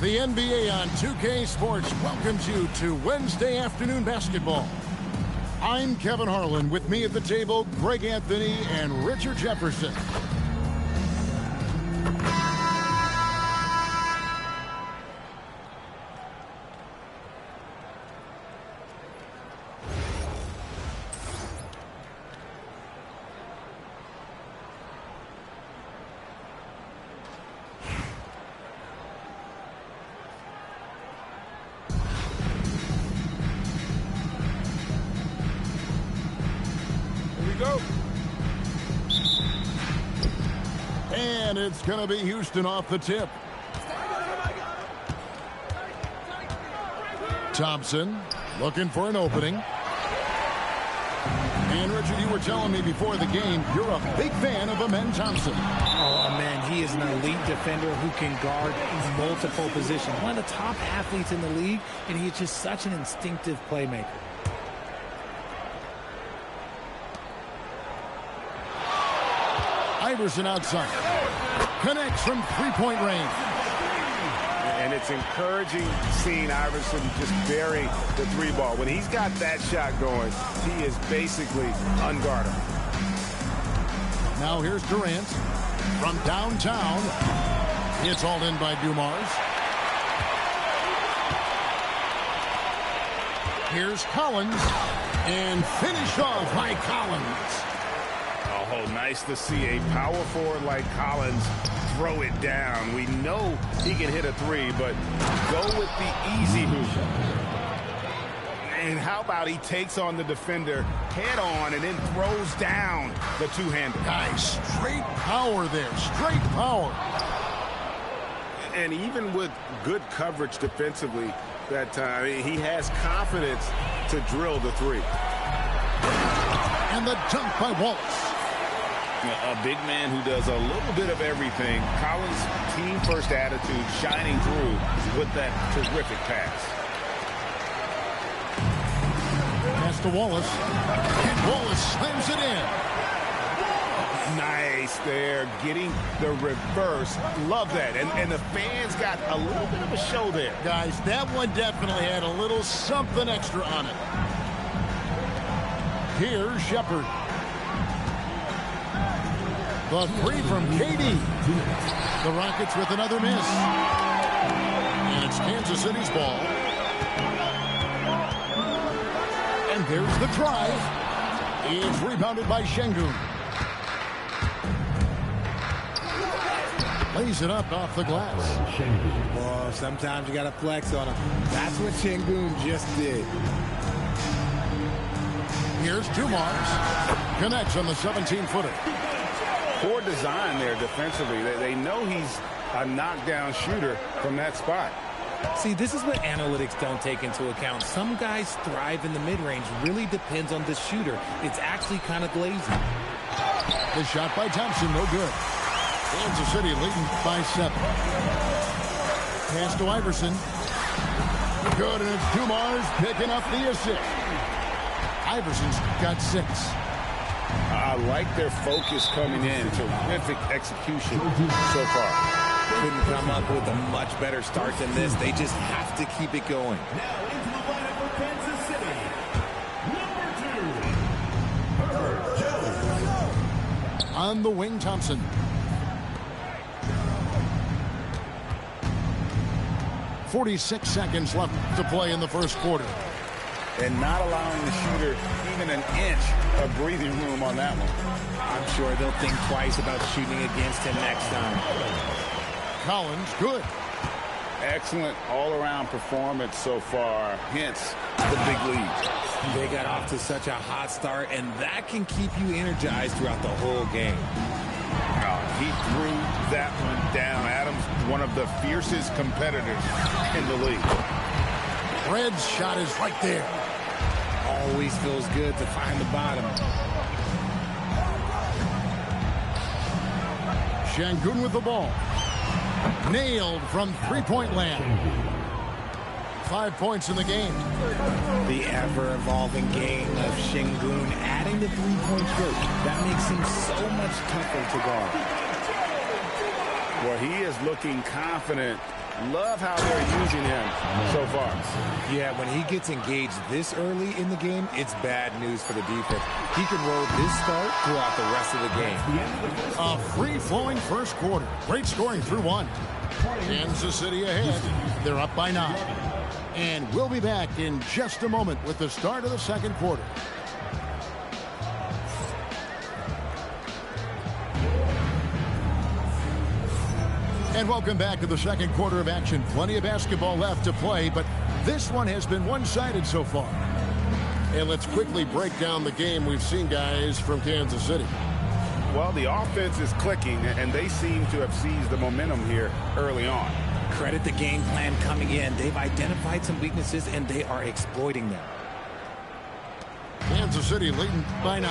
The NBA on 2K Sports welcomes you to Wednesday afternoon basketball. I'm Kevin Harlan. With me at the table, Greg Anthony and Richard Jefferson. And it's going to be Houston off the tip. Thompson looking for an opening. And Richard, you were telling me before the game you're a big fan of Amen Thompson. Oh, man, he is an elite defender who can guard multiple positions. One of the top athletes in the league, and he's just such an instinctive playmaker. Iverson outside. Connects from three-point range. And it's encouraging seeing Iverson just bury the three ball. When he's got that shot going, he is basically unguardable. Now here's Durant from downtown. It's hauled in by Dumars. Here's Collins. And finished off by Collins. Oh, nice to see a power forward like Collins throw it down. We know he can hit a three, but go with the easy hoop. And how about he takes on the defender head on and then throws down the two-hander. Guys, straight power there. Straight power. And even with good coverage defensively that time, he has confidence to drill the three. And the dunk by Wallace. A big man who does a little bit of everything. Collins' team-first attitude shining through with that terrific pass. Pass to Wallace. And Wallace slams it in. Nice there, getting the reverse. Love that. And the fans got a little bit of a show there. Guys, that one definitely had a little something extra on it. Here's Shepard. The three from KD. The Rockets with another miss. And it's Kansas City's ball. And there's the drive. It's rebounded by Şengün. Lays it up off the glass. Well, sometimes you got to flex on him. That's what Şengün just did. Here's Dumars. Connects on the 17-footer. Poor design there defensively. They know he's a knockdown shooter from that spot. See, this is what analytics don't take into account. Some guys thrive in the mid-range. Really depends on the shooter. It's actually kind of lazy. The shot by Thompson, no good. Kansas City leading by 7. Pass to Iverson. Good, and it's Dumars picking up the assist. Iverson's got 6. I like their focus coming in. Terrific execution so far. Couldn't come up with a much better start than this. They just have to keep it going. Now into the lineup for Kansas City, number 2, Jones. On the wing, Thompson. .46 seconds left to play in the first quarter. And not allowing the shooter even an inch of breathing room on that one. I'm sure they'll think twice about shooting against him next time. Collins, good. Excellent all-around performance so far, hence the big lead. They got off to such a hot start, and that can keep you energized throughout the whole game. He threw that one down. Adams, one of the fiercest competitors in the league. Red's shot is right there. Always feels good to find the bottom. Şengün with the ball. Nailed from three-point land. 5 points in the game. The ever-evolving game of Şengün adding the three-point stroke. That makes him so much tougher to guard. Well, he is looking confident Love how they're using him so far. Yeah, when he gets engaged this early in the game, it's bad news for the defense. He can roll this start throughout the rest of the game. A free-flowing first quarter. Great scoring through one. Kansas City ahead. They're up by 9. And we'll be back in just a moment with the start of the second quarter. And welcome back to the second quarter of action. Plenty of basketball left to play, but this one has been one-sided so far. And let's quickly break down the game we've seen, guys, from Kansas City. Well, the offense is clicking, and they seem to have seized the momentum here early on. Credit the game plan coming in. They've identified some weaknesses, and they are exploiting them. Kansas City leading by 9.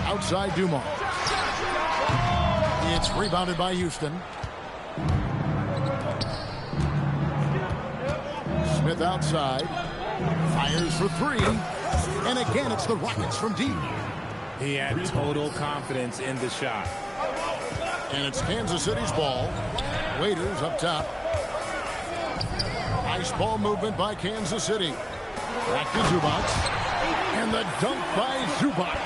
Outside Dumars. It's rebounded by Houston. Smith outside. Fires for 3. And again, it's the Rockets from deep. He had total confidence in the shot. And it's Kansas City's ball. Waiters up top. Nice ball movement by Kansas City. Back to Zubac. And the dunk by Zubac.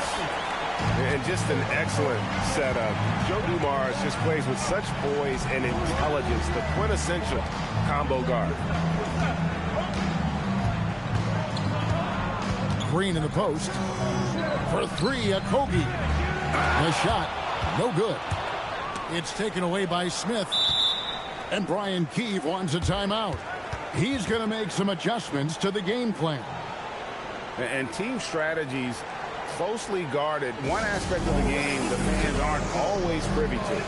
And just an excellent setup. Joe Dumars just plays with such poise and intelligence, the quintessential combo guard. Green in the post. For 3, a Kogi. The shot, no good. It's taken away by Smith. And Brian Keefe wants a timeout. He's going to make some adjustments to the game plan. And team strategies closely guarded. One aspect of the game the fans aren't always privy to.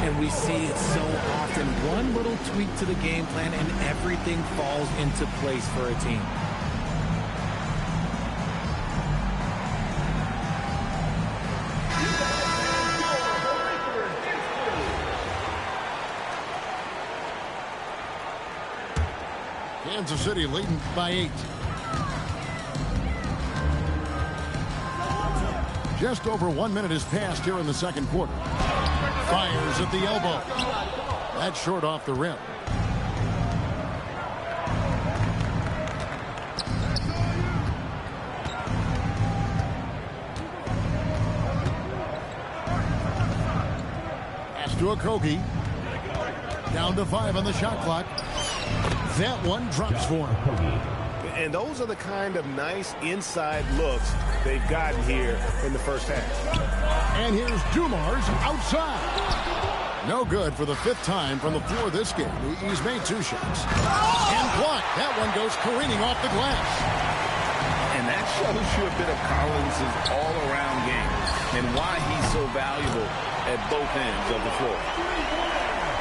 And we see it so often. One little tweak to the game plan and everything falls into place for a team. Kansas City leading by 8. Just over 1 minute has passed here in the second quarter. Fires at the elbow. That's short off the rim. Pass to Okogie. Down to 5 on the shot clock. That one drops for him. And those are the kind of nice inside looks they've gotten here in the first half. And here's Dumars outside. No good for the 5th time from the floor this game. He's made 2 shots. And blocked. That one goes careening off the glass. And that shows you a bit of Collins' all-around game and why he's so valuable at both ends of the floor.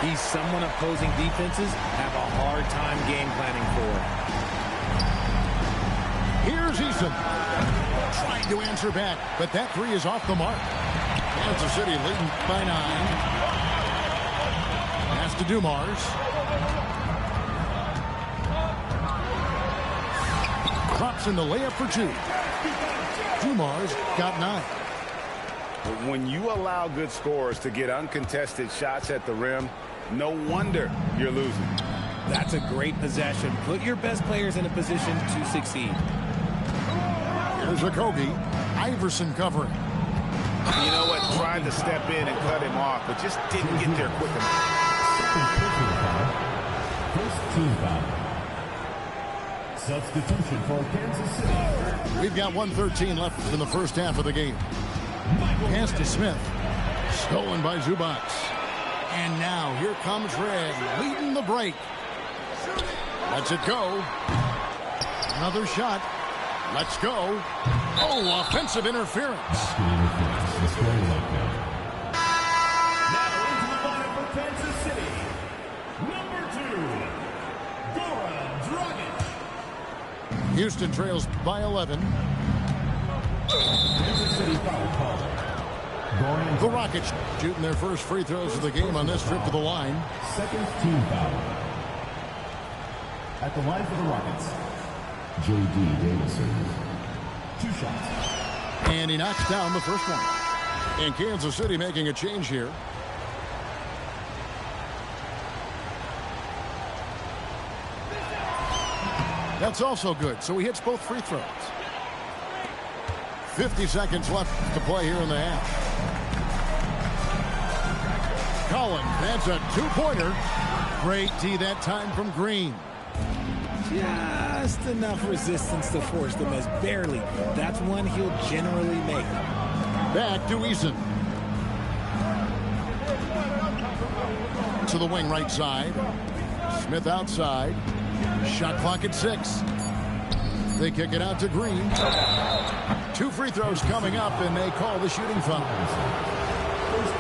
He's someone opposing defenses have a hard time game planning for. Here's Eason. Trying to answer back, but that 3 is off the mark. Kansas City leading by 9. Pass to Dumars. Drops in the layup for 2. Dumars got 9. When you allow good scorers to get uncontested shots at the rim, no wonder you're losing. That's a great possession. Put your best players in a position to succeed. Here's Okogie. Iverson covering. You know what? Tried to step in and cut him off, but just didn't get there quick enough. First team foul. Substitution for Kansas City. We've got 1:13 left in the first half of the game. Pass to Smith. Stolen by Zubac. And now here comes Red leading the break. Lets it go. Another shot. Let's go. Oh, offensive interference. Now into the lineup for Kansas City. Number 2, Goran Dragic. Houston trails by 11. Kansas City foul call. The Rockets shooting their first free throws of the game on this trip to the line. Second team foul. At the line for the Rockets, J.D. Davison. 2 shots. And he knocks down the first one. And Kansas City making a change here. That's also good, so he hits both free throws. 50 seconds left to play here in the half. Collins, that's a two-pointer. Great D that time from Green. Just enough resistance to force the miss. Barely. That's one he'll generally make. Back to Eason. To the wing right side. Smith outside. Shot clock at 6. They kick it out to Green. 2 free throws coming up, and they call the shooting foul.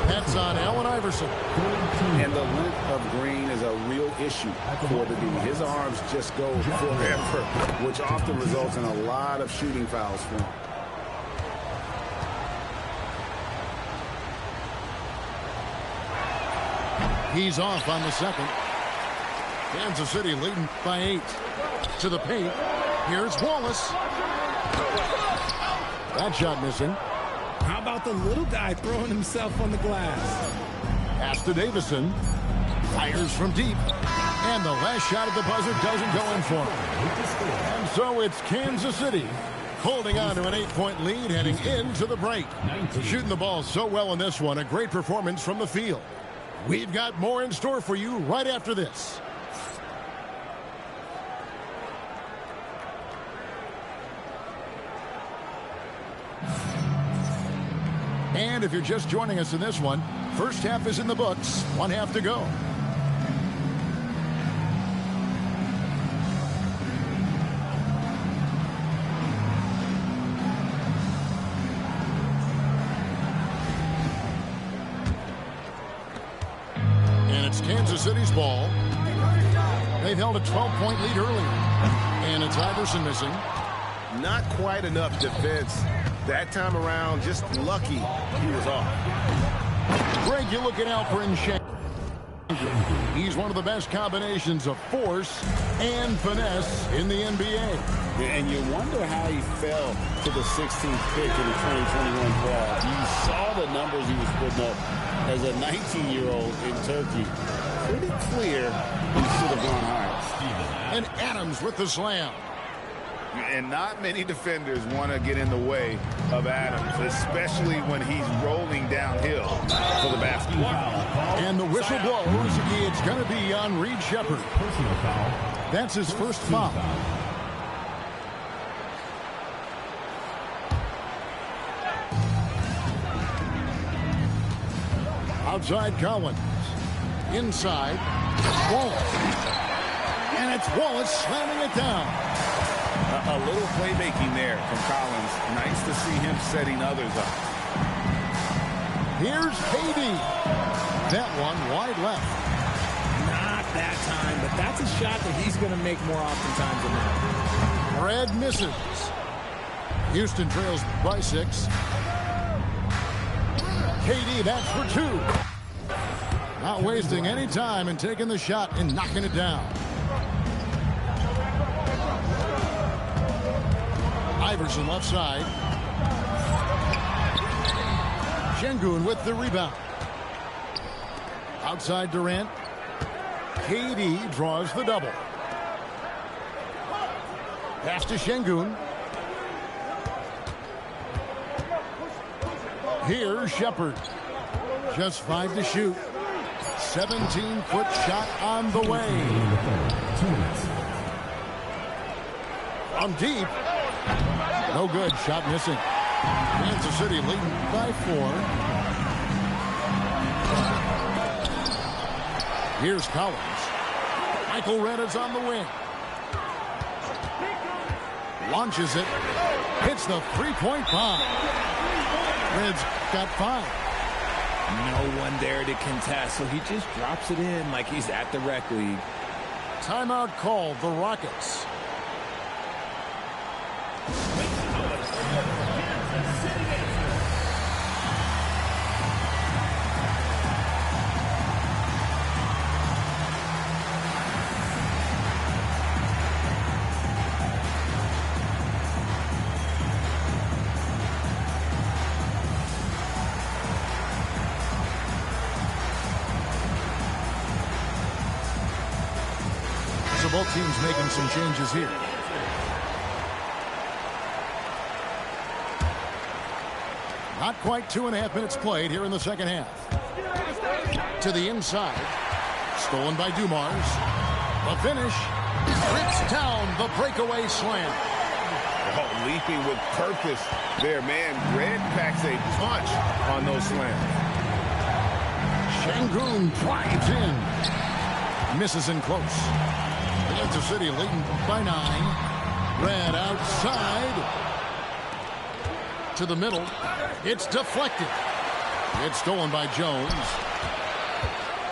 That's on Allen Iverson. And the length of Green is a real issue for the D. His arms just go forever, which often results in a lot of shooting fouls for him. He's off on the second. Kansas City leading by 8. To the paint. Here's Wallace. That shot missing. How about the little guy throwing himself on the glass? Pass to Davison. Fires from deep. And the last shot at the buzzer doesn't go in for him. And so it's Kansas City holding on to an 8-point lead heading into the break. Shooting the ball so well in this one. A great performance from the field. We've got more in store for you right after this. And if you're just joining us in this one, first half is in the books. 1 half to go. And it's Kansas City's ball. They've held a 12-point lead earlier. And it's Iverson missing. Not quite enough defense. That time around, just lucky he was off. Greg, you're looking out for Shengun. He's one of the best combinations of force and finesse in the NBA. And you wonder how he fell to the 16th pick in the 2021 draft. You saw the numbers he was putting up as a 19-year-old in Turkey. Pretty clear he should have gone higher. And Adams with the slam. And not many defenders want to get in the way of Adams, especially when he's rolling downhill for the basket. And the whistle blows. It's going to be on Reed Shepherd. That's his first foul. Outside Collins. Inside. Wallace. And it's Wallace slamming it down. A little playmaking there from Collins. Nice to see him setting others up. Here's KD. That one wide left. Not that time, but that's a shot that he's going to make more oftentimes than that. Fred misses. Houston trails by 6. KD, that's for 2. Not wasting any time and taking the shot and knocking it down. Iverson left side. Shengun with the rebound. Outside Durant. KD draws the double. Pass to Shengun. Here's Shepherd. Just 5 to shoot. 17-foot shot on the way. From deep. No good. Shot missing. Kansas City leading by 4. Here's Collins. Michael Redd is on the wing. Launches it. Hits the three-point bomb. Redd's got 5. No one there to contest, so he just drops it in like he's at the rec league. Timeout called, the Rockets. So both teams making some changes here. Not quite 2.5 minutes played here in the second half. To the inside. Stolen by Dumars. The finish. Rips down the breakaway slam. Oh, leaping with purpose there, man. Red packs a punch on those slams. Şengün drives in. Misses in close. Kansas City leading by 9. Red outside. To the middle. It's deflected. It's stolen by Jones.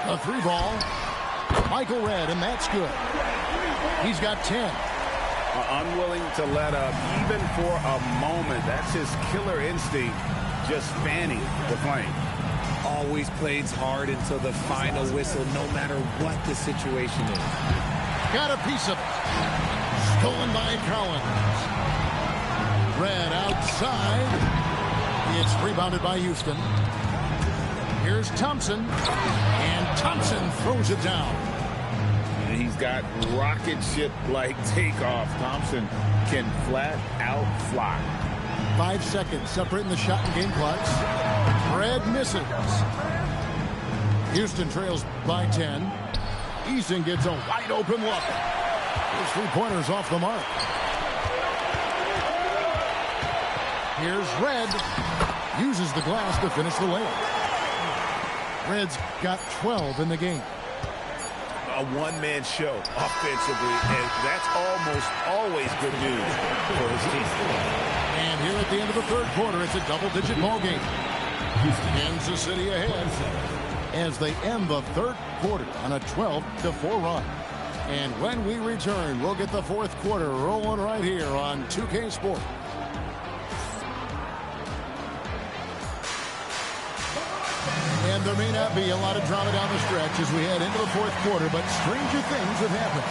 A 3 ball. Michael Red, and that's good. He's got 10. Unwilling to let up even for a moment. That's his killer instinct, just fanning the flame. Always plays hard until the final whistle, no matter what the situation is. Got a piece of it. Stolen by Collins. Red outside. It's rebounded by Houston. Here's Thompson. And Thompson throws it down. He's got rocket ship-like takeoff. Thompson can flat out fly. 5 seconds separating the shot and game clocks. Red misses. Houston trails by 10. Easton gets a wide open look. His 3-pointer's off the mark. Here's Red. Uses the glass to finish the layup. Red's got 12 in the game. A one-man show offensively, and that's almost always good news for his team. And here at the end of the third quarter, it's a double-digit ball game. Kansas City ahead as they end the third quarter on a 12-4 run. And when we return, we'll get the fourth quarter rolling right here on 2K Sports. And there may not be a lot of drama down the stretch as we head into the fourth quarter, but stranger things have happened.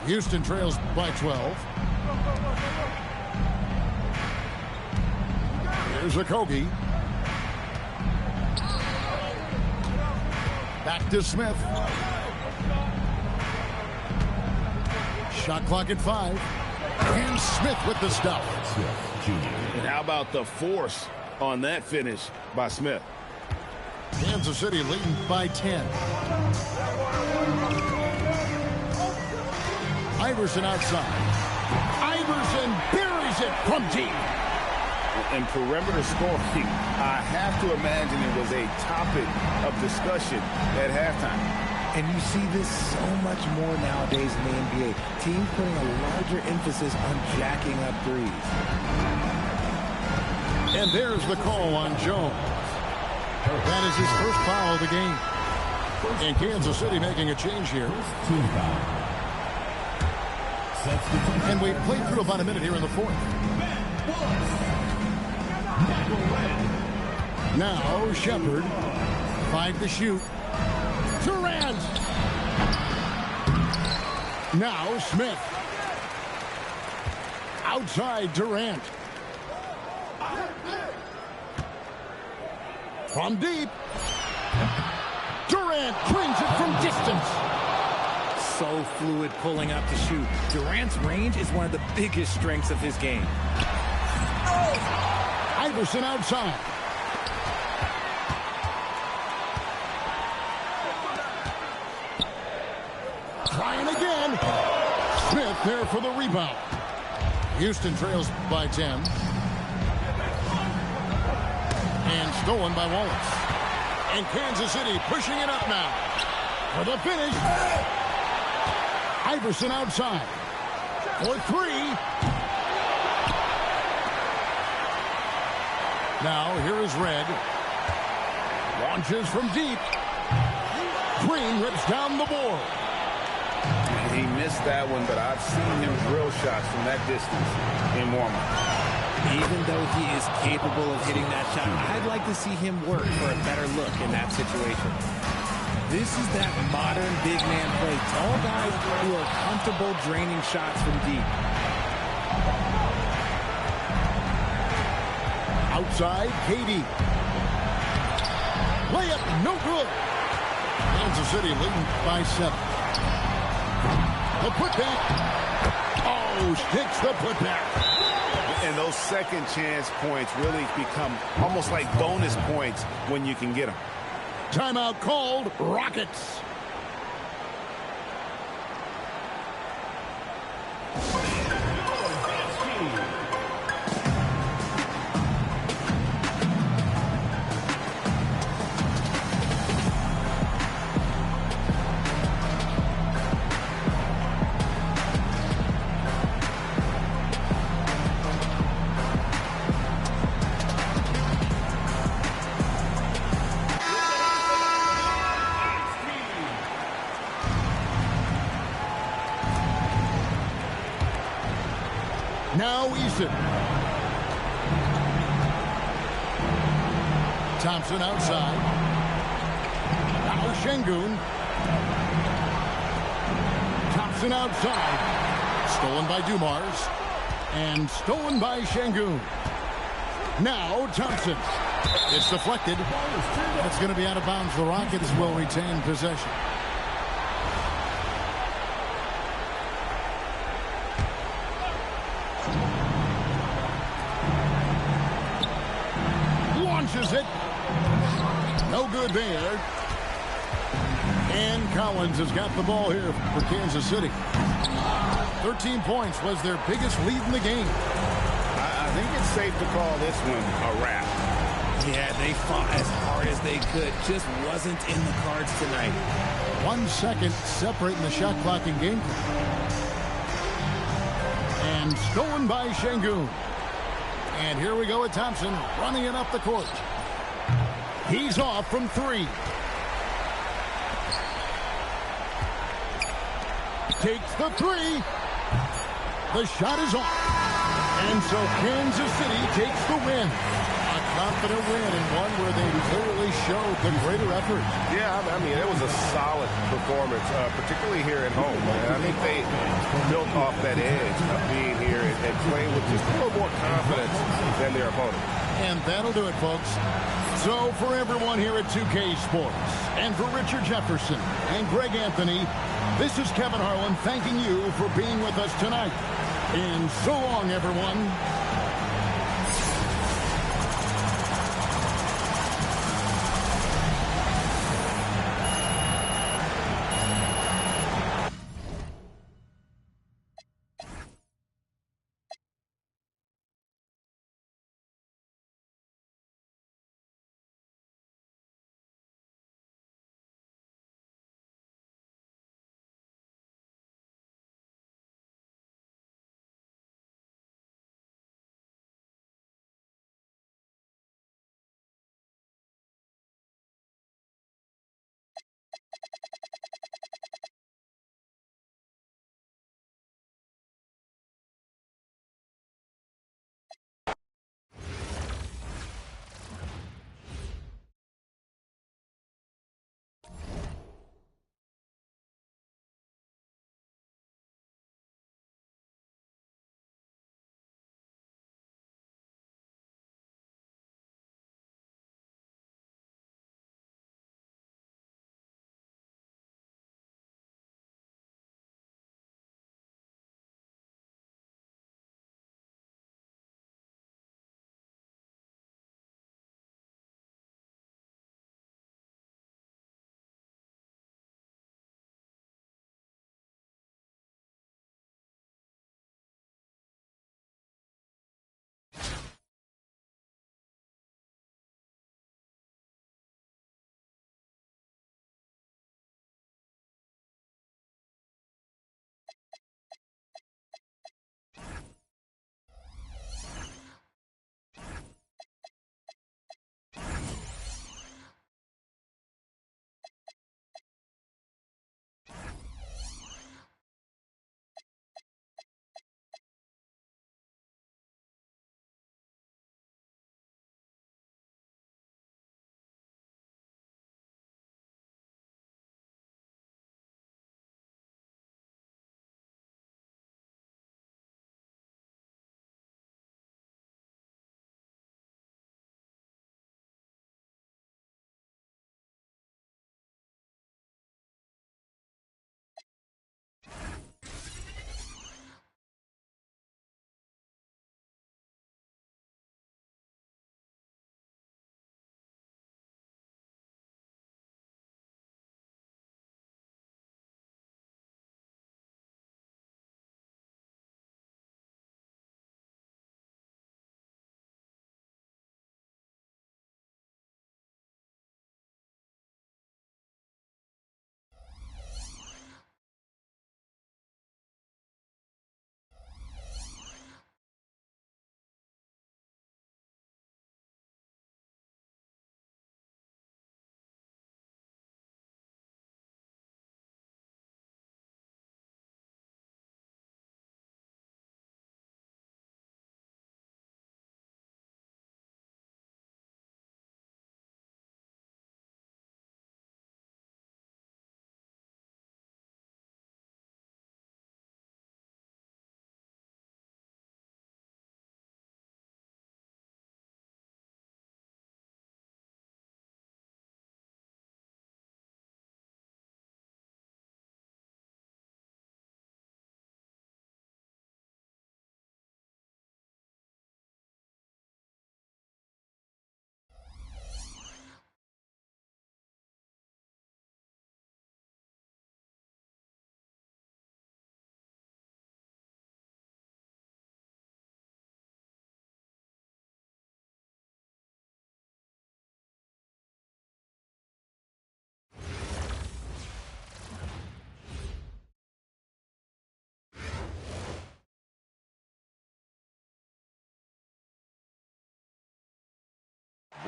Houston trails by 12. Here's Okogie. Back to Smith. Shot clock at 5. And Smith with the stop. And how about the force on that finish by Smith? Kansas City leading by 10. Iverson outside. Iverson buries it from deep. And perimeter scoring, I have to imagine it was a topic of discussion at halftime. And you see this so much more nowadays in the NBA. Teams putting a larger emphasis on jacking up threes. And there's the call on Jones. That is his first foul of the game. And Kansas City making a change here. And we've played through about a minute here in the fourth. Now Shepard. 5 to shoot. Durant. Now Smith. Outside Durant. From deep. Durant brings it from distance. So fluid pulling up to shoot. Durant's range is one of the biggest strengths of his game. Iverson outside. Trying again. Smith there for the rebound. Houston trails by 10. And stolen by Wallace. And Kansas City pushing it up now. For the finish. Iverson outside. For 3. Now, here is Red. Launches from deep. Green rips down the board. He missed that one, but I've seen him drill shots from that distance in warm-up. Even though he is capable of hitting that shot, I'd like to see him work for a better look in that situation. This is that modern big man play. Tall guys who are comfortable draining shots from deep. Outside, KD. Layup, no good. Kansas City leading by 7. The putback. Oh, sticks the putback. And those second chance points really become almost like bonus points when you can get them. Timeout called. Rockets. Now Eason. Thompson outside. Now Şengün. Thompson outside. Stolen by Dumars. And stolen by Şengün. Now Thompson. It's deflected. That's going to be out of bounds. The Rockets will retain possession. Launches it. No good there. And Collins has got the ball here for Kansas City. 13 points was their biggest lead in the game. I think it's safe to call this one a wrap. Yeah, they fought as hard as they could. Just wasn't in the cards tonight. 1 second separating the shot clock and game clock. And stolen by Şengün. And here we go with Thompson running it up the court. He's off from 3. Takes the 3. The shot is off. And so Kansas City takes the win. A confident win and one where they clearly showed the greater effort. Yeah, I mean, it was a solid performance, particularly here at home. I think they built off that edge of being here and playing with just a little more confidence than their opponent. And that'll do it, folks. So for everyone here at 2K Sports, and for Richard Jefferson and Greg Anthony, this is Kevin Harlan thanking you for being with us tonight. And so long, everyone.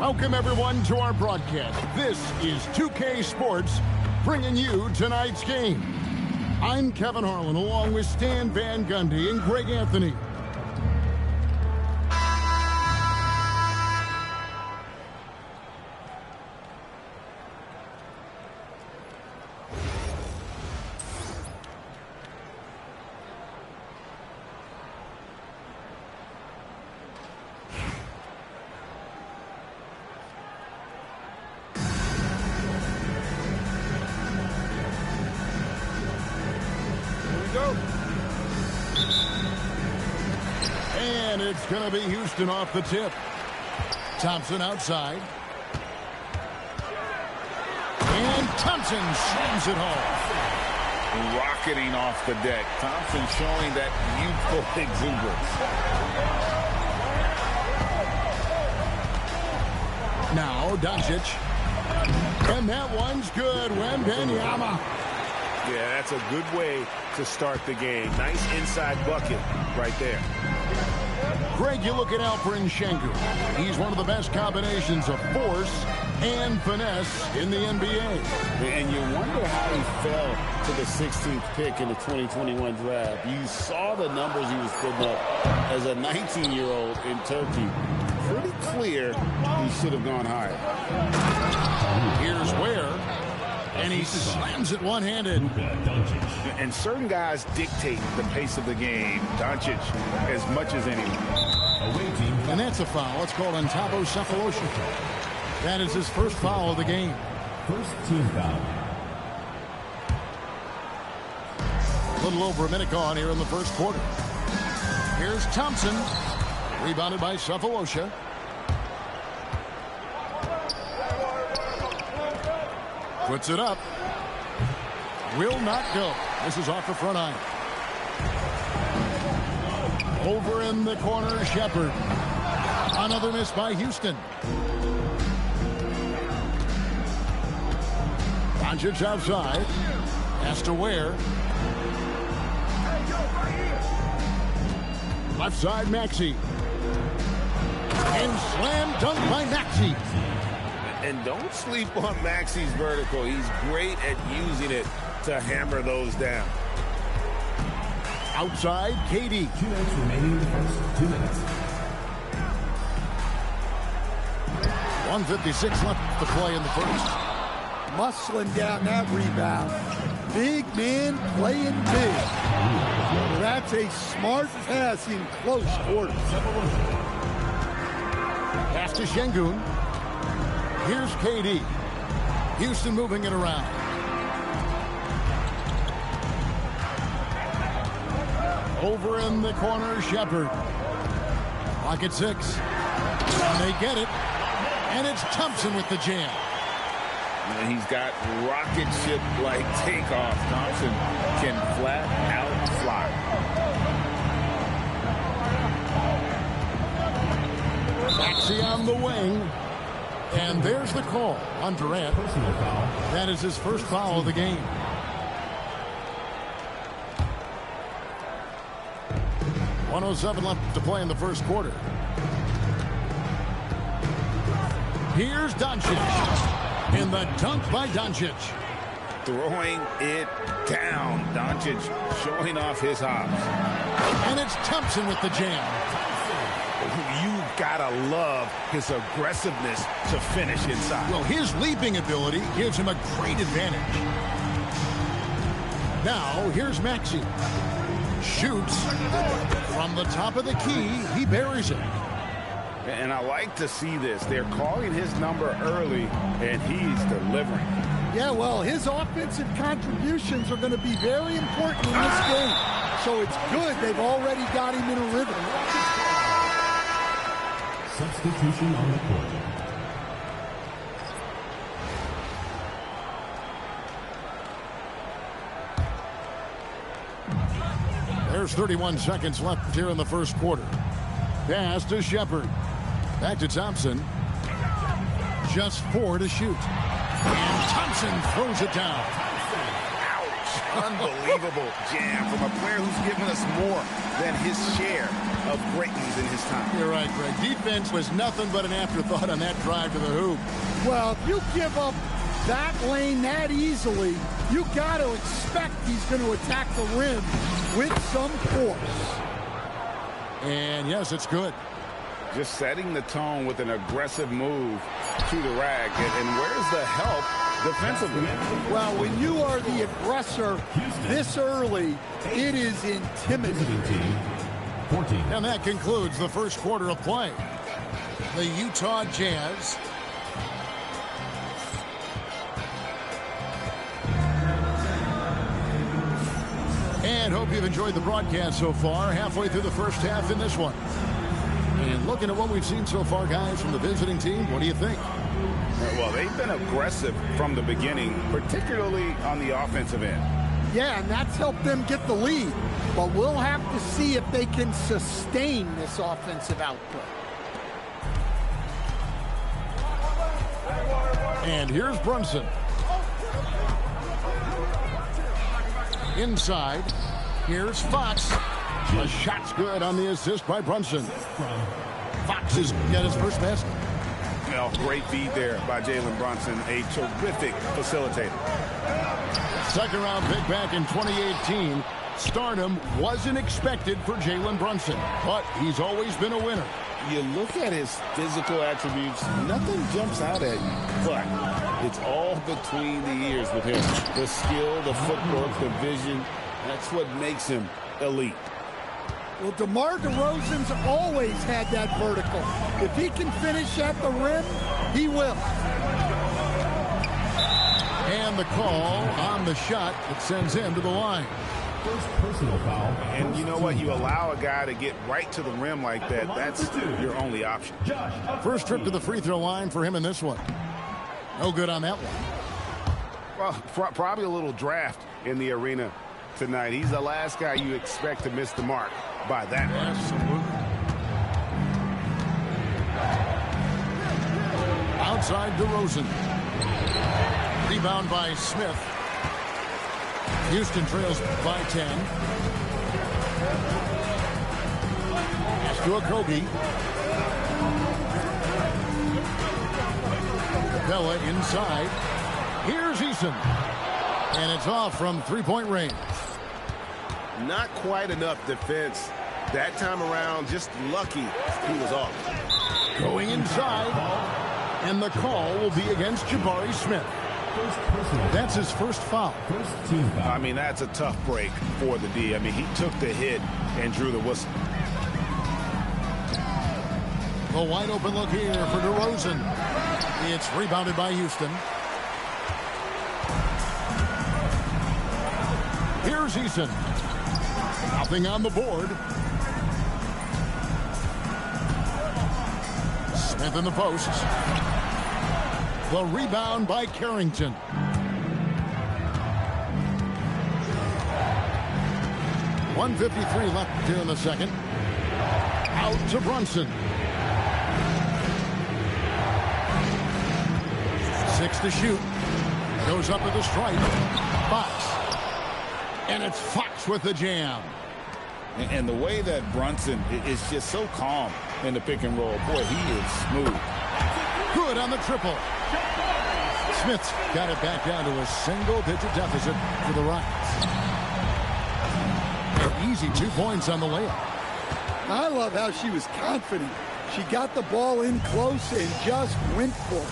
Welcome, everyone, to our broadcast. This is 2K Sports, bringing you tonight's game. I'm Kevin Harlan, along with Stan Van Gundy and Greg Anthony. And it's going to be Houston off the tip. Thompson outside. And Thompson slams it home. Rocketing off the deck. Thompson showing that youthful exuberance. Now Doncic. And that one's good. Wembanyama. Yeah, that's a good way to start the game. Nice inside bucket right there. Greg, you look at Alperen Sengun. He's one of the best combinations of force and finesse in the NBA. And you wonder how he fell to the 16th pick in the 2021 draft. You saw the numbers he was putting up as a 19-year-old in Turkey. Pretty clear he should have gone higher. Here's Ware. And he slams it one-handed. And certain guys dictate the pace of the game. Doncic as much as anyone. And that's a foul. It's called on Thabo Sefolosha. That is his first foul of the game. First team foul. A little over a minute gone here in the first quarter. Here's Thompson. Rebounded by Sefolosha. Puts it up. Will not go. This is off the front eye. Over in the corner, Shepard. Another miss by Houston. Doncic outside. Has to Ware. Left side, Maxey. And slam dunk by Maxey. And don't sleep on Maxey's vertical. He's great at using it to hammer those down. Outside, KD. 2 minutes remaining in the first. 2 minutes. 1:56 left to play in the first. Muscling down that rebound. Big man playing big. That's a smart pass in close quarters. Pass to Sengun. Here's KD. Houston moving it around. Over in the corner, Shepard. Clock at 6. And they get it. And it's Thompson with the jam. And he's got rocket ship-like takeoff. Thompson can flat out fly. Maxey on the wing. And there's the call on Durant. Personal foul. That is his first foul of the game. .107 left to play in the first quarter. Here's Doncic. And the dunk by Doncic. Throwing it down. Doncic showing off his hops. And it's Thompson with the jam. You gotta love his aggressiveness to finish inside. Well, his leaping ability gives him a great advantage. Now, here's Maxey. Shoots from the top of the key. He buries it. And I like to see this. They're calling his number early, and he's delivering. Yeah, well, his offensive contributions are going to be very important in this game. So it's good they've already got him in a rhythm. Substitution on the court. There's 31 seconds left here in the first quarter. Pass to Shepard. Back to Thompson. Just 4 to shoot. And Thompson throws it down. Ouch. Unbelievable jam from a player who's given us more than his share of great ones in his time. You're right, Greg. Defense was nothing but an afterthought on that drive to the hoop. Well, if you give up that lane that easily, you got to expect he's going to attack the rim with some force. And yes, it's good. Just setting the tone with an aggressive move to the rack. And where's the help defensively? Well, when you are the aggressor this early, it is intimidating. 14. And that concludes the first quarter of play. The Utah Jazz and hope you've enjoyed the broadcast so far. Halfway through the first half in this one. And looking at what we've seen so far, guys, from the visiting team, what do you think? Well, they've been aggressive from the beginning, particularly on the offensive end. Yeah, and that's helped them get the lead. But we'll have to see if they can sustain this offensive output. And here's Brunson. Inside, here's Fox. A shot's good on the assist by Brunson. Fox has got his first basket. Well, great feed there by Jalen Brunson, a terrific facilitator. Second round pick back in 2018. Stardom wasn't expected for Jalen Brunson, but he's always been a winner. You look at his physical attributes, nothing jumps out at you, but it's all between the ears with him. The skill, the footwork, the vision, that's what makes him elite. Well, DeMar DeRozan's always had that vertical. If he can finish at the rim, he will. And the call on the shot that sends him to the line. First personal foul. And you know what? You allow a guy to get right to the rim like that, that's your only option. First trip to the free throw line for him in this one. No good on that one. Well, probably a little draft in the arena tonight. He's the last guy you expect to miss the mark by that much. Absolutely. Outside DeRozan. Rebound by Smith. Houston trails by 10. Pass to Okogie. Capella inside. Here's Eason. And it's off from three-point range. Not quite enough defense that time around. Just lucky he was off. Going inside. And the call will be against Jabari Smith. That's his first foul. First team foul. I mean, that's a tough break for the D. I mean, he took the hit and drew the whistle. A wide open look here for DeRozan. It's rebounded by Houston. Here's Eason. Nothing on the board. Smith in the post. The rebound by Carrington. .153 left here in the second. Out to Brunson. 6 to shoot. Goes up with the strike. Fox. And it's Fox with the jam. And the way that Brunson is just so calm in the pick and roll. Boy, he is smooth. Good on the triple. Smith's got it back down to a single-digit deficit for the Rockets. An easy 2 points on the layup. I love how she was confident. She got the ball in close and just went for it.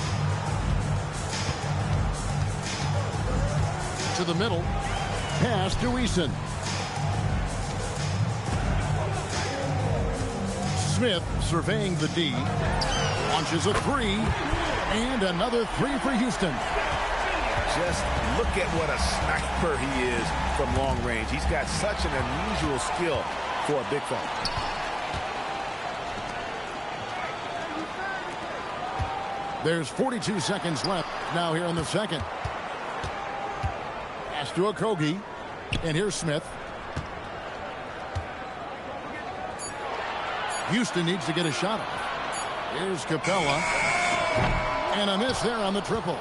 To the middle. Pass to Eason. Smith surveying the D. Launches a three. And another three for Houston. Just look at what a sniper he is from long range. He's got such an unusual skill for a big fella. There's 42 seconds left now here in the second. Pass to Okogie. And here's Smith. Houston needs to get a shot off. Here's Capella. And a miss there on the triple.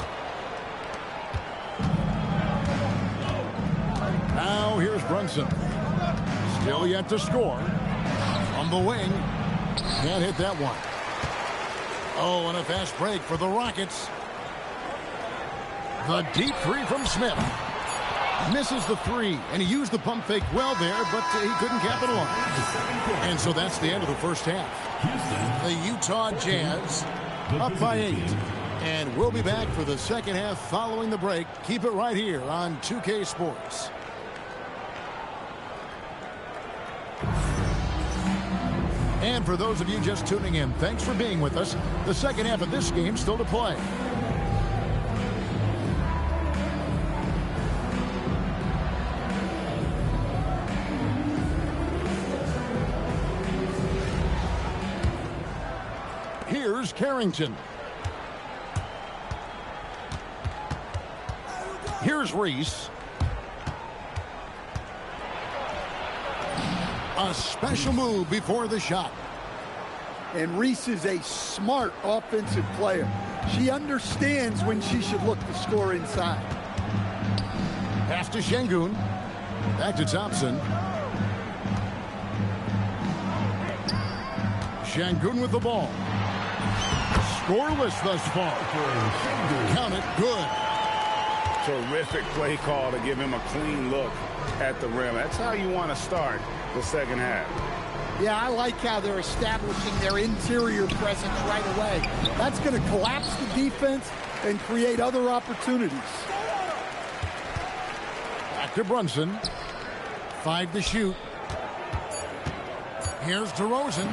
Now here's Brunson. Still yet to score. On the wing. Can't hit that one. Oh, and a fast break for the Rockets. The deep three from Smith. Misses the three, and he used the pump fake well there, but he couldn't capitalize. And so that's the end of the first half. The Utah Jazz up by 8. And we'll be back for the second half following the break. Keep it right here on 2K Sports. And for those of you just tuning in, thanks for being with us. The second half of this game still to play. Here's Carrington. Here's Reese. A special move before the shot. And Reese is a smart offensive player. She understands when she should look to score inside. Pass to Şengün. Back to Thompson. Şengün with the ball. Scoreless thus far. Count it, good. Terrific play call to give him a clean look at the rim. That's how you want to start the second half. Yeah, I like how they're establishing their interior presence right away. That's going to collapse the defense and create other opportunities. Back to Brunson. 5 to shoot. Here's DeRozan,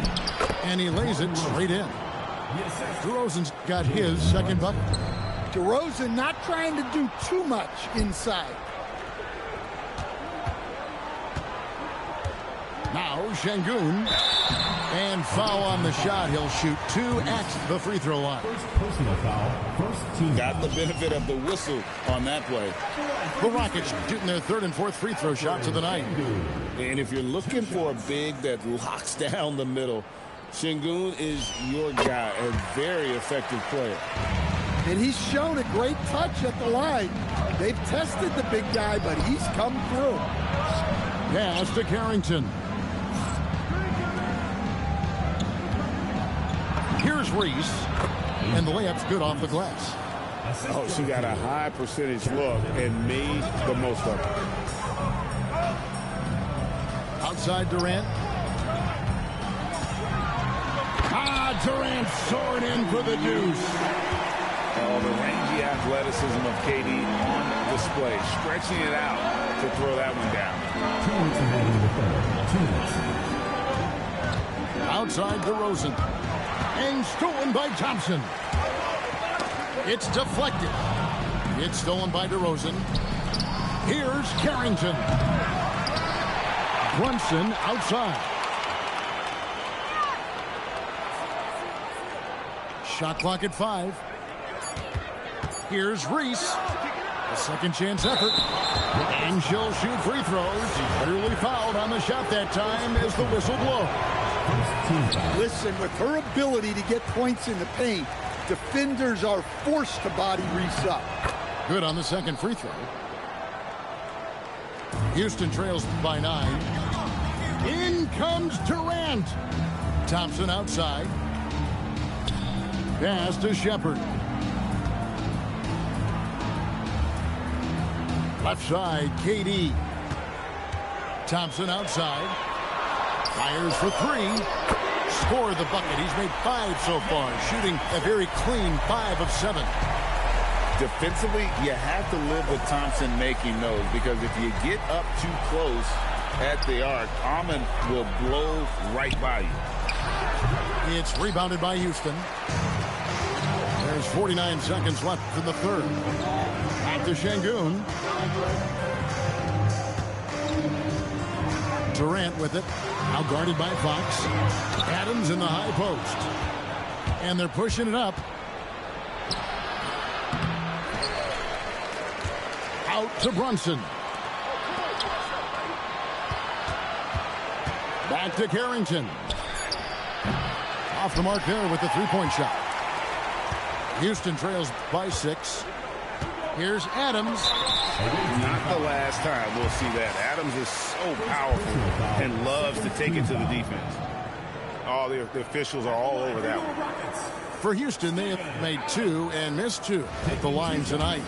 and he lays it straight in. DeRozan's got his second bucket. DeRozan not trying to do too much inside. Now Şengün, and foul on the shot. He'll shoot 2 at the free throw line. Personal foul. First team. Got the benefit of the whistle on that play. The Rockets shooting their 3rd and 4th free throw shots of the night. And if you're looking for a big that locks down the middle, Şengün is your guy, a very effective player. And he's shown a great touch at the line. They've tested the big guy, but he's come through. Pass to Carrington. Here's Reese, and the layup's good off the glass. Oh, she got a high percentage look and made the most of it. Outside Durant. Durant soared in for the deuce. Oh, the rangy athleticism of KD on display, stretching it out to throw that one down. 2 minutes remaining in the third. 2 minutes. Outside DeRozan. And stolen by Thompson. It's deflected. It's stolen by DeRozan. Here's Carrington. Brunson outside. Shot clock at 5. Here's Reese. A second chance effort. And she'll shoot free throws. Clearly fouled on the shot that time as the whistle blows. Listen, with her ability to get points in the paint, defenders are forced to body Reese up. Good on the second free throw. Houston trails by 9. In comes Durant. Thompson outside. Pass to Shepard. Left side, KD. Thompson outside. Fires for 3. Score the bucket. He's made 5 so far, shooting a very clean 5 of 7. Defensively, you have to live with Thompson making those, because if you get up too close at the arc, Ahmed will blow right by you. It's rebounded by Houston. There's 49 seconds left in the third. Back to Şengün. Durant with it. Now guarded by Fox. Adams in the high post. And they're pushing it up. Out to Brunson. Back to Carrington. Off the mark there with the three-point shot. Houston trails by 6. Here's Adams. Not the last time we'll see that. Adams is so powerful and loves to take it to the defense. Oh, the officials are all over that one. For Houston, they have made 2 and missed 2 at the line tonight.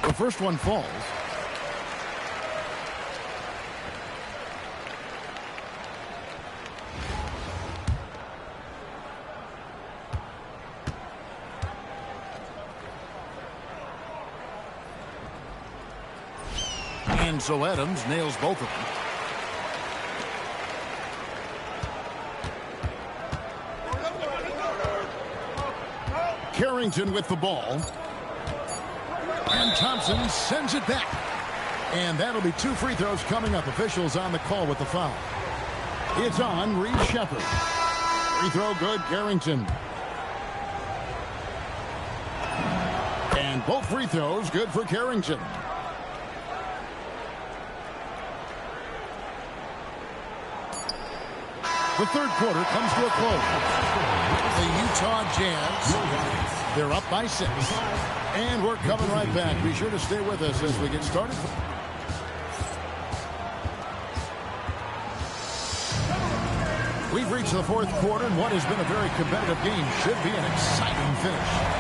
The first one falls. And so Adams nails both of them. Carrington with the ball. And Thompson sends it back. And that'll be 2 free throws coming up. Officials on the call with the foul. It's on Reed Shepherd. Free throw good, Carrington. And both free throws good for Carrington. The third quarter comes to a close. The Utah Jazz, they're up by 6. And we're coming right back. Be sure to stay with us as we get started. We've reached the fourth quarter, and what has been a very competitive game should be an exciting finish.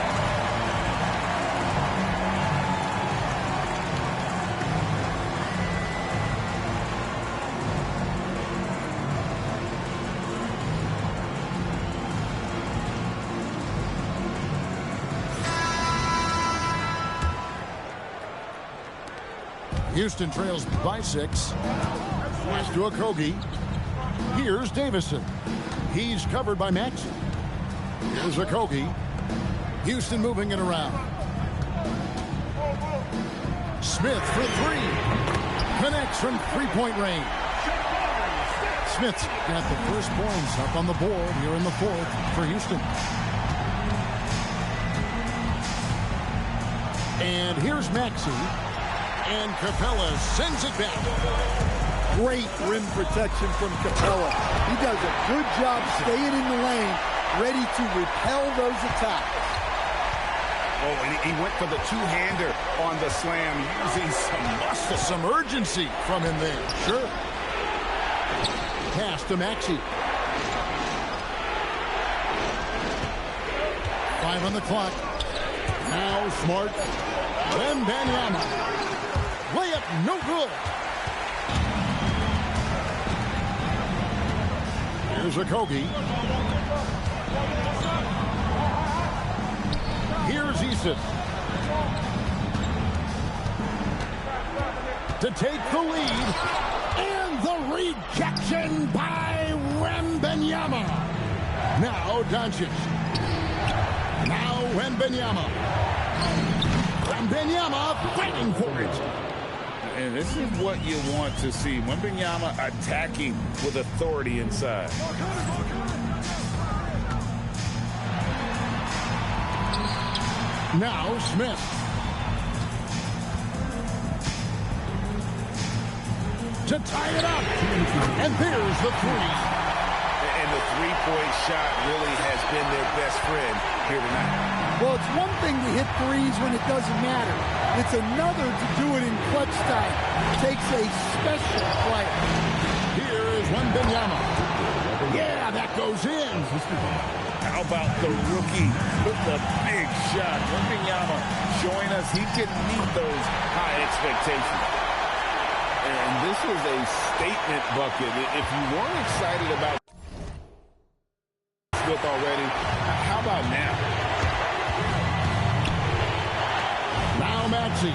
Houston trails by 6. Pass to Okogie. Here's Davison. He's covered by Maxey. Here's Okogie. Houston moving it around. Smith for 3. Connects from 3-point range. Smith's got the first points up on the board here in the fourth for Houston. And here's Maxey. And Capella sends it back. Great rim protection from Capella. He does a good job staying in the lane, ready to repel those attacks. Oh, and he went for the two-hander on the slam, using some muscle. Some urgency from him there. Sure. Pass to Maxey. 5 on the clock. Now Smart. Wembanyama. Layup no good. Here's Okogie. Here's Eason. To take the lead. And the rejection by Wembanyama. Now Doncic. Now Wembanyama. Wembanyama fighting for it. And this is what you want to see. Wembanyama attacking with authority inside. Now Smith. To tie it up. And there's the 3. And the three-point shot really has been their best friend here tonight. Well, it's one thing to hit threes when it doesn't matter. It's another to do it in clutch time. It takes a special player. Here is Wembanyama. Yeah, that goes in. How about the rookie with the big shot? Wembanyama showing us he can meet those high expectations. And this is a statement bucket. If you weren't excited about Smith already, how about now? Now Maxey.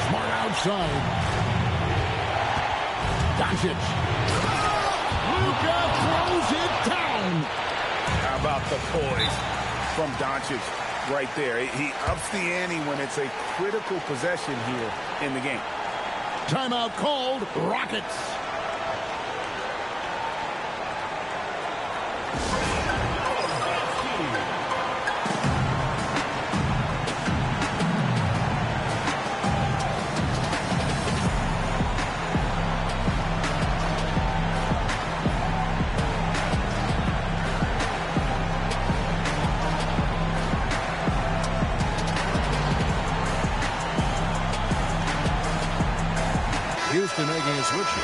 Smart outside. Doncic. Luka throws it down. How about the poise from Doncic right there? He ups the ante when it's a critical possession here in the game. Timeout called. Rockets. Houston making a switch here.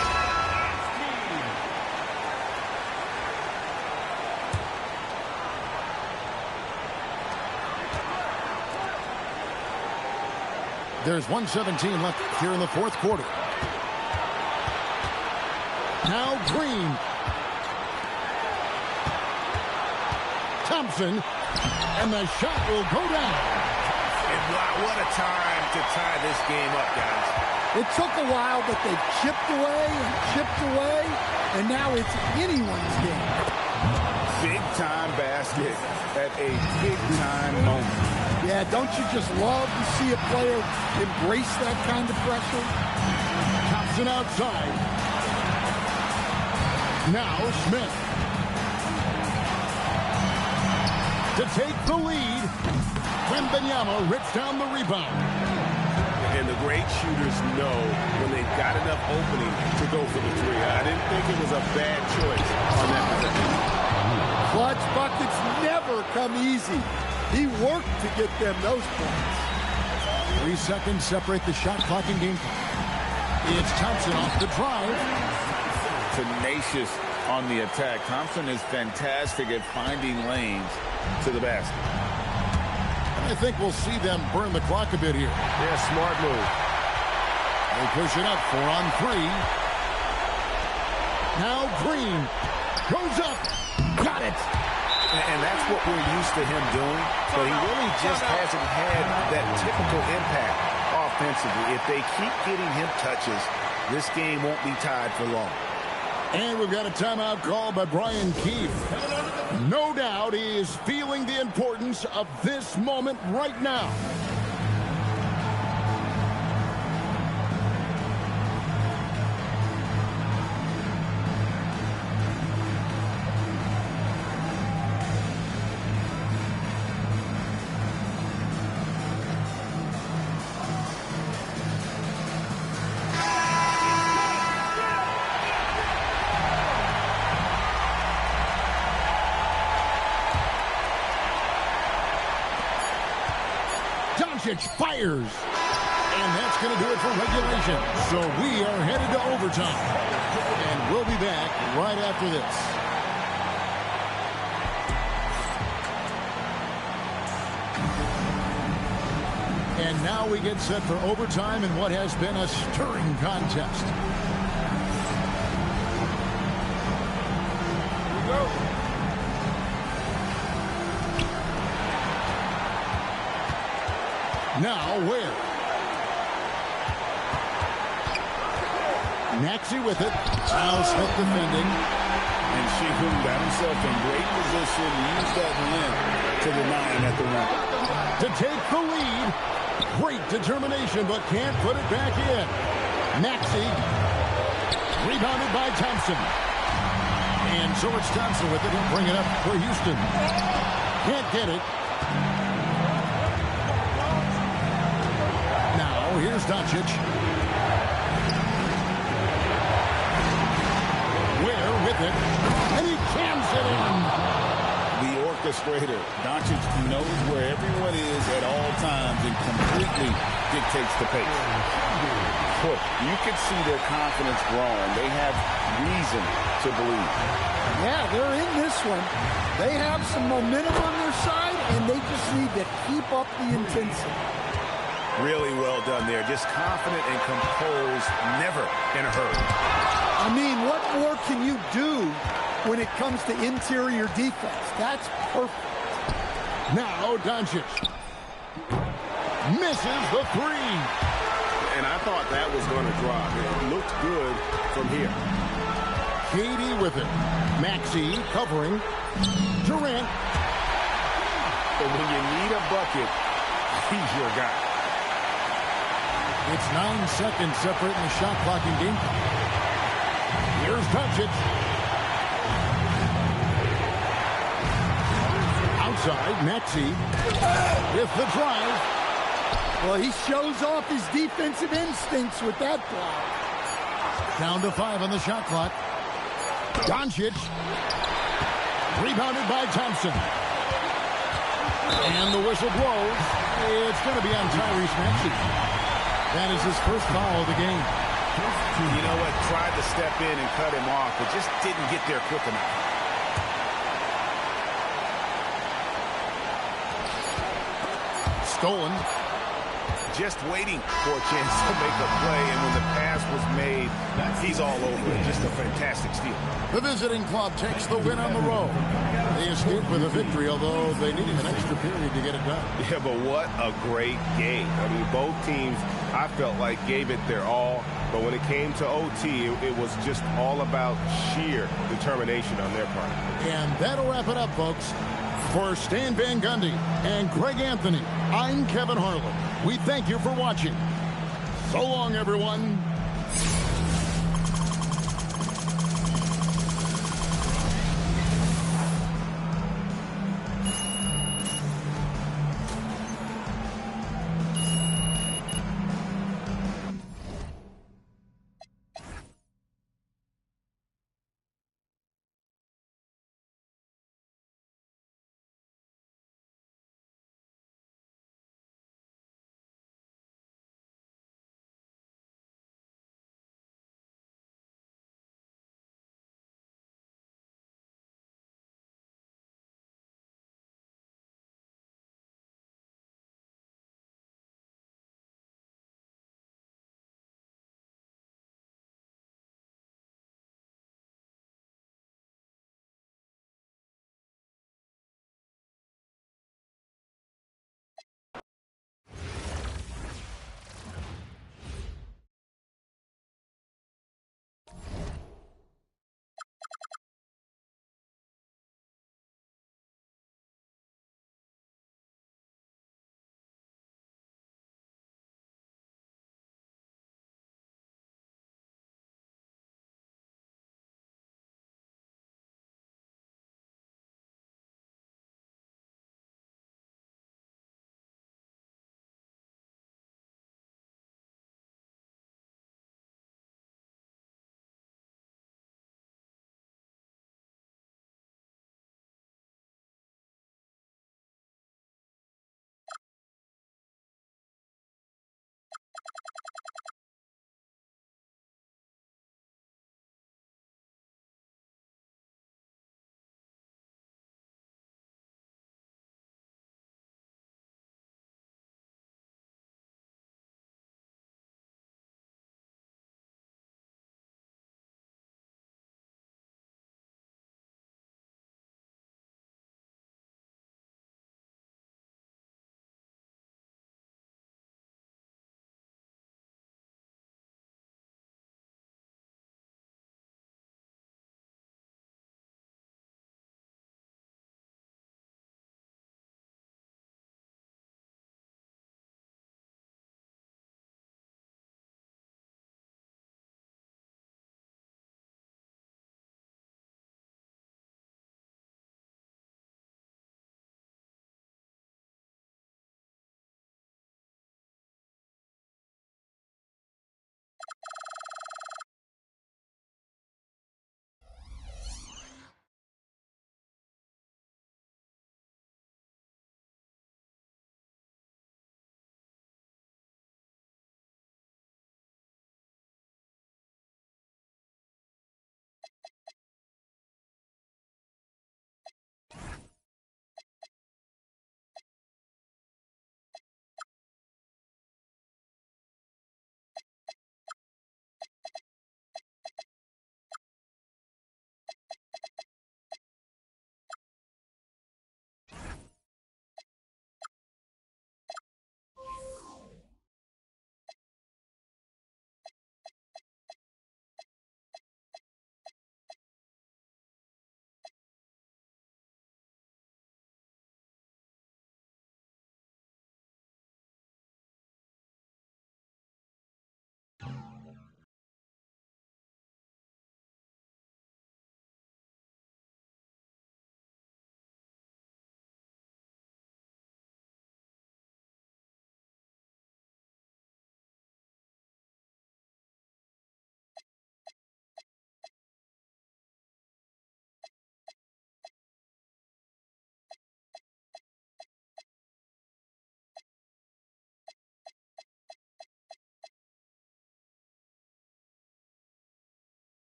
There's 1:17 left here in the fourth quarter. Now Green. Thompson. And the shot will go down. And wow, what a time to tie this game up, guys. It took a while, but they've chipped away, and now it's anyone's game. Big-time basket at a big-time moment. Yeah, don't you just love to see a player embrace that kind of pressure? Thompson outside. Now Smith. To take the lead, Wembanyama rips down the rebound. And the great shooters know when they've got enough opening to go for the three. I didn't think it was a bad choice on that possession. Clutch buckets never come easy. He worked to get them those points. 3 seconds separate the shot clock and game clock. It's Thompson off the drive. Tenacious on the attack. Thompson is fantastic at finding lanes to the basket. I think we'll see them burn the clock a bit here. Yeah, smart move. They push it up 4-on-3. Now Green goes up. Got it. And that's what we're used to him doing, but he really just hasn't had that typical impact offensively. If they keep getting him touches, this game won't be tied for long. And we've got a timeout call by Brian Keefe. No doubt he is feeling the importance of this moment right now. Fires. And that's going to do it for regulation. So we are headed to overtime. And we'll be back right after this. And now we get set for overtime in what has been a stirring contest. Here we go. Now, where? Maxey with it. Now Smith defending. And Shihun got himself in great position to use that length to the 9 at the rim. To take the lead. Great determination, but can't put it back in. Maxey. Rebounded by Thompson. And so it's Thompson with it. He'll bring it up for Houston. Can't get it. Here's Doncic. Ware with it. And he cams it in. The orchestrator. Doncic knows where everyone is at all times and completely dictates the pace. Look, you can see their confidence growing. They have reason to believe. Yeah, they're in this one. They have some momentum on their side, and they just need to keep up the intensity. Really well done there. Just confident and composed, never in a hurry. I mean, what more can you do when it comes to interior defense? That's perfect. Now Doncic misses the three. And I thought that was going to drop. It looked good from here. KD with it. Maxey covering. Durant. But when you need a bucket, he's your guy. It's 9 seconds separating the shot clock and game clock. Here's Doncic. Outside, Maxey with the drive. Well, he shows off his defensive instincts with that block. Down to 5 on the shot clock. Doncic. Rebounded by Thompson. And the whistle blows. It's going to be on Tyrese Maxey. That is his first foul of the game. You know what? Tried to step in and cut him off, but just didn't get there quick enough. Stolen. Just waiting for a chance to make a play, and when the pass was made, he's all over it. Just a fantastic steal. The visiting club takes the win on the road. They escaped with a victory, although they needed an extra period to get it done. Yeah, but what a great game. I mean, both teams, I felt like, gave it their all. But when it came to OT, it was just all about sheer determination on their part. And that'll wrap it up, folks. For Stan Van Gundy and Greg Anthony, I'm Kevin Harlan. We thank you for watching. So long, everyone.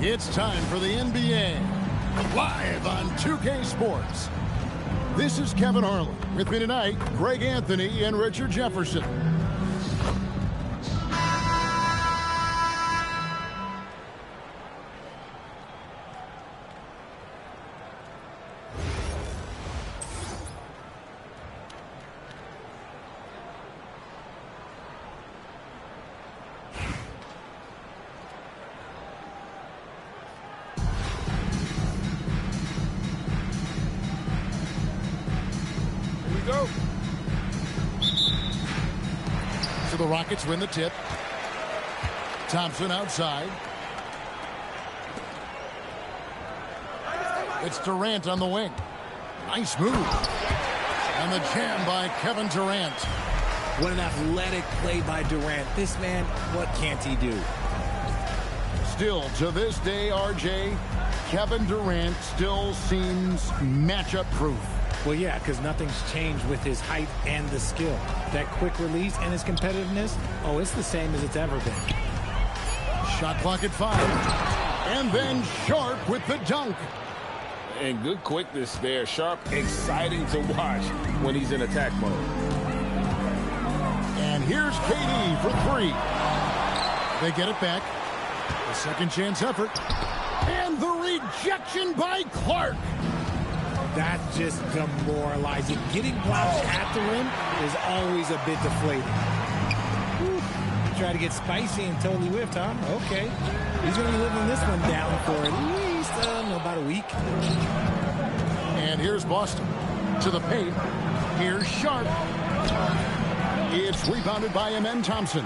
It's time for the NBA, live on 2K Sports. This is Kevin Harlan. With me tonight, Greg Anthony and Richard Jefferson. Go. So the Rockets win the tip. Thompson outside. It's Durant on the wing. Nice move. And the jam by Kevin Durant. What an athletic play by Durant. This man, what can't he do? Still, to this day, RJ, Kevin Durant still seems matchup proof. Well, yeah, because nothing's changed with his height and the skill. That quick release and his competitiveness, oh, it's the same as it's ever been. Shot clock at 5. And then Sharp with the dunk. And good quickness there. Sharp, exciting to watch when he's in attack mode. And here's KD for 3. They get it back. A second chance effort. And the rejection by Clark. That's just demoralizing. Getting blocked at the rim is always a bit deflating. Whew. Try to get spicy and totally whiffed, huh? Okay. He's going to be living this one down for at least about a week. And here's Boston to the paint. Here's Sharp. It's rebounded by Amen Thompson.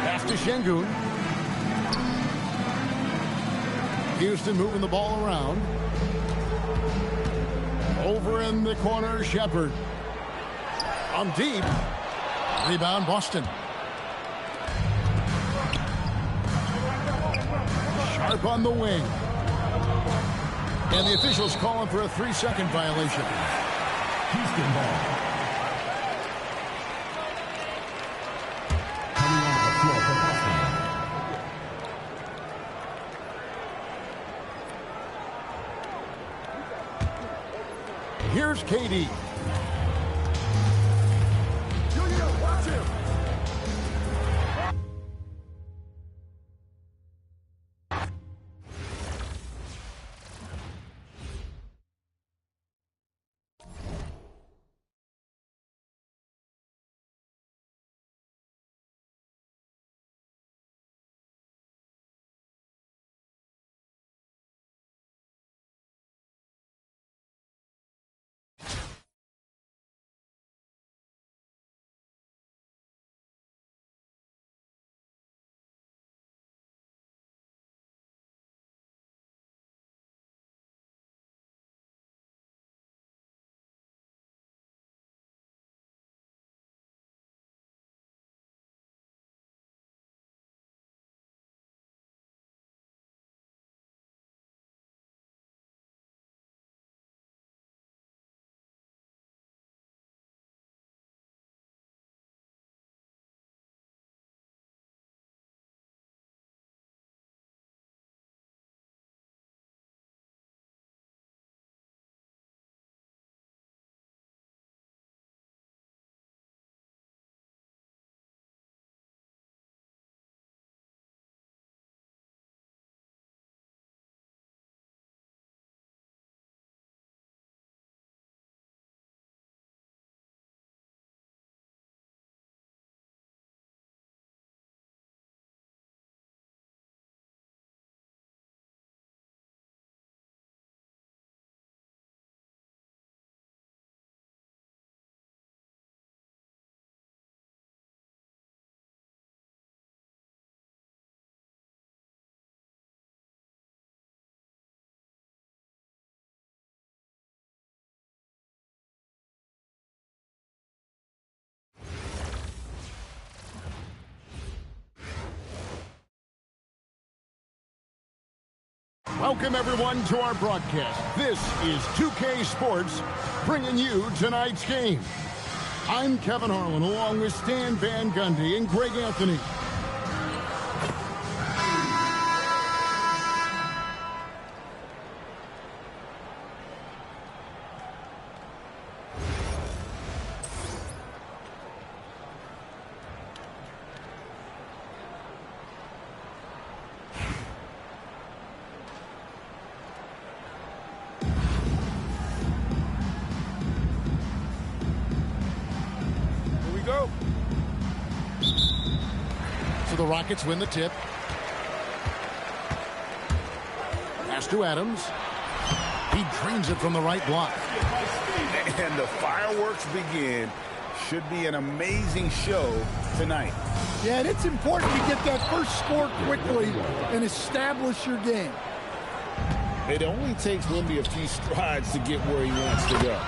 Pass to Şengün. Houston moving the ball around. Over in the corner, Shepard. On deep. Rebound, Boston. Sharp on the wing. And the officials calling for a 3-second violation. Houston ball. Coming on the floor for Boston. Here's KD. Watch him. Welcome, everyone, to our broadcast. This is 2K Sports, bringing you tonight's game. I'm Kevin Harlan, along with Stan Van Gundy and Greg Anthony. we go. So the Rockets win the tip. Pass to Adams. He drains it from the right block. And the fireworks begin. Should be an amazing show tonight. Yeah, and it's important to get that first score quickly and establish your game. It only takes Wemby a few strides to get where he wants to go.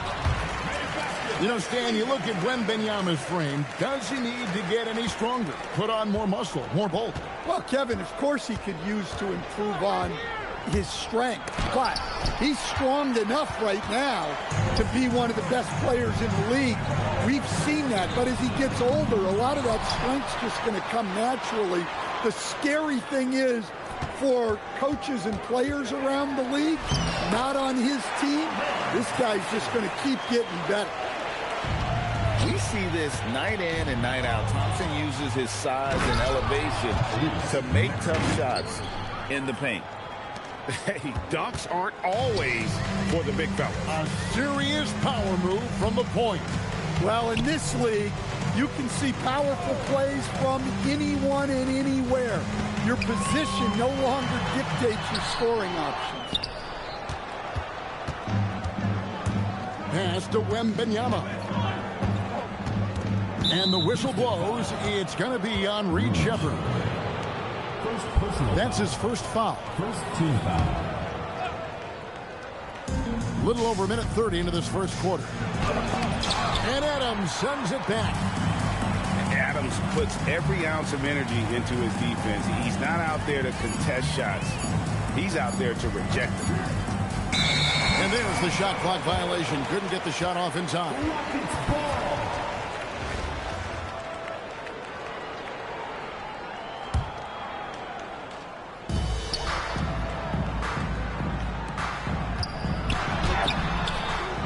You know, Stan, you look at Wembanyama's frame. Does he need to get any stronger? Put on more muscle, more bulk? Well, Kevin, of course he could use to improve on his strength, but he's strong enough right now to be one of the best players in the league. We've seen that, but as he gets older, a lot of that strength's just going to come naturally. The scary thing is, for coaches and players around the league, not on his team, this guy's just going to keep getting better. We see this night in and night out. Thompson uses his size and elevation to make tough shots in the paint. Hey, dunks aren't always for the big fella. A serious power move from the point. Well, in this league, you can see powerful plays from anyone and anywhere. Your position no longer dictates your scoring options. Pass to Wembanyama. And the whistle blows. It's going to be on Reed Shepherd. That's his first foul. First team foul. Little over a minute 30 into this first quarter. And Adams sends it back. Adams puts every ounce of energy into his defense. He's not out there to contest shots. He's out there to reject them. And there's the shot clock violation. Couldn't get the shot off in time.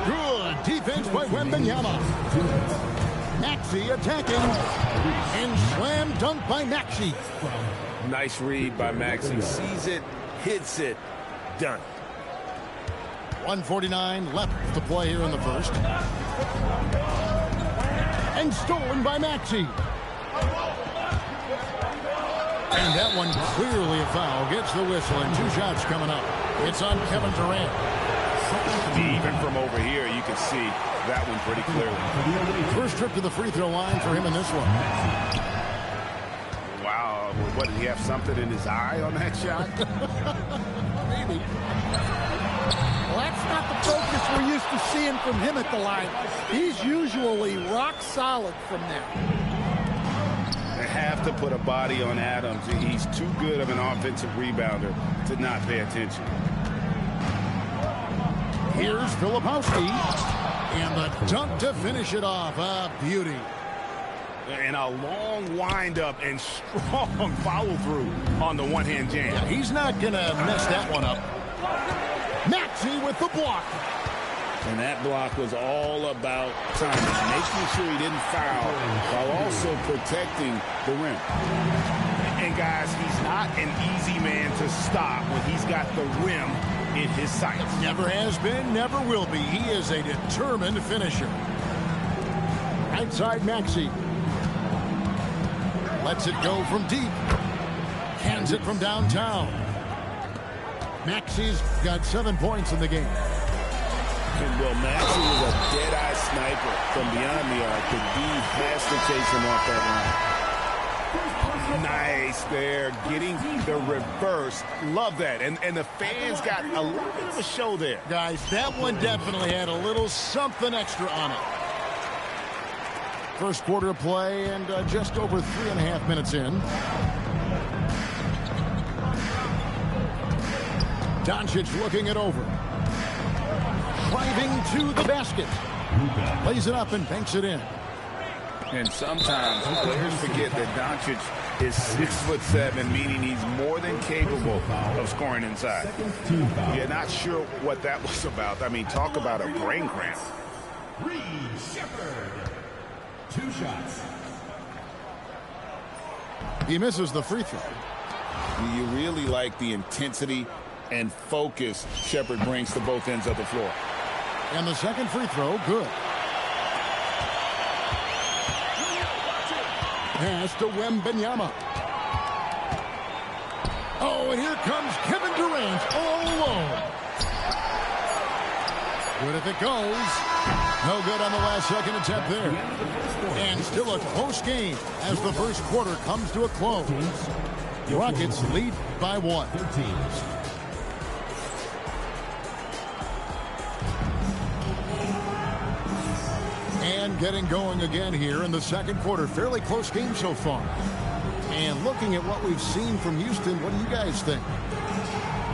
Good defense by Wembanyama. Maxey attacking. And slam dunk by Maxey. Nice read by Maxey. Sees it, hits it, done. 1:49 left to play here in the first. And stolen by Maxey. And that one clearly a foul. Gets the whistle and 2 shots coming up. It's on Kevin Durant. Even from over here, you can see that one pretty clearly. First trip to the free throw line for him in this one. Wow. What, did he have something in his eye on that shot? Maybe. Well, that's not the focus we're used to seeing from him at the line. He's usually rock solid from there. They have to put a body on Adams. He's too good of an offensive rebounder to not pay attention. Here's Filipowski. And the dunk to finish it off. A beauty. And a long windup and strong follow-through on the one-hand jam. Yeah, he's not going to mess that one up. Maxey with the block. And that block was all about timing, making sure he didn't foul while also protecting the rim. And guys, he's not an easy man to stop when he's got the rim in his sights. Never has been, never will be. He is a determined finisher. Outside Maxey. Lets it go from deep. Hands it from downtown. Maxey's got 7 points in the game. And well, Maxey was a dead-eye sniper from beyond the arc. The D has to chase him off that line. Nice there, getting the reverse. Love that. And the fans got a little bit of a show there. Guys, that one definitely had a little something extra on it. First quarter of play and just over 3.5 minutes in. Doncic looking it over. Driving to the basket. Lays it up and banks it in. And sometimes players forget that Doncic is 6'7", meaning he's more than capable of scoring inside. You're not sure what that was about. I mean, talk about a brain cramp. Reed Shepherd. 2 shots. He misses the free throw. You really like the intensity and focus Shepherd brings to both ends of the floor. And the second free throw, good. Pass to Wembanyama. Oh, and here comes Kevin Durant all alone. Good if it goes. No good on the last second attempt there. And still a close game as the first quarter comes to a close. Rockets lead by 1. And getting going again here in the second quarter. Fairly close game so far. And looking at what we've seen from Houston, what do you guys think?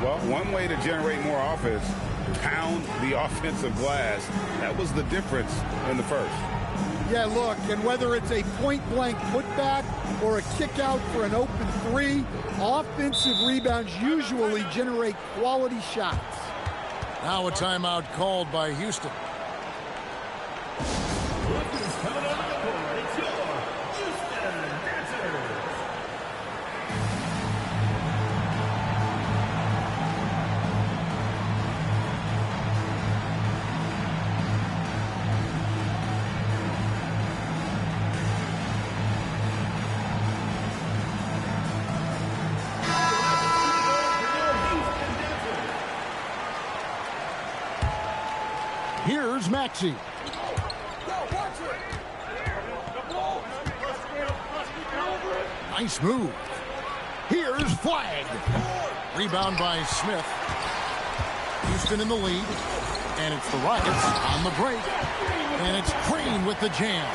Well, one way to generate more offense, pound the offensive glass. That was the difference in the first. Yeah, look, and whether it's a point-blank putback or a kick out for an open 3, offensive rebounds usually generate quality shots. Now a timeout called by Houston. Here's Maxey. Nice move. Here's Flag. Rebound by Smith. Houston in the lead. And it's the Rockets on the break. And it's Crane with the jam.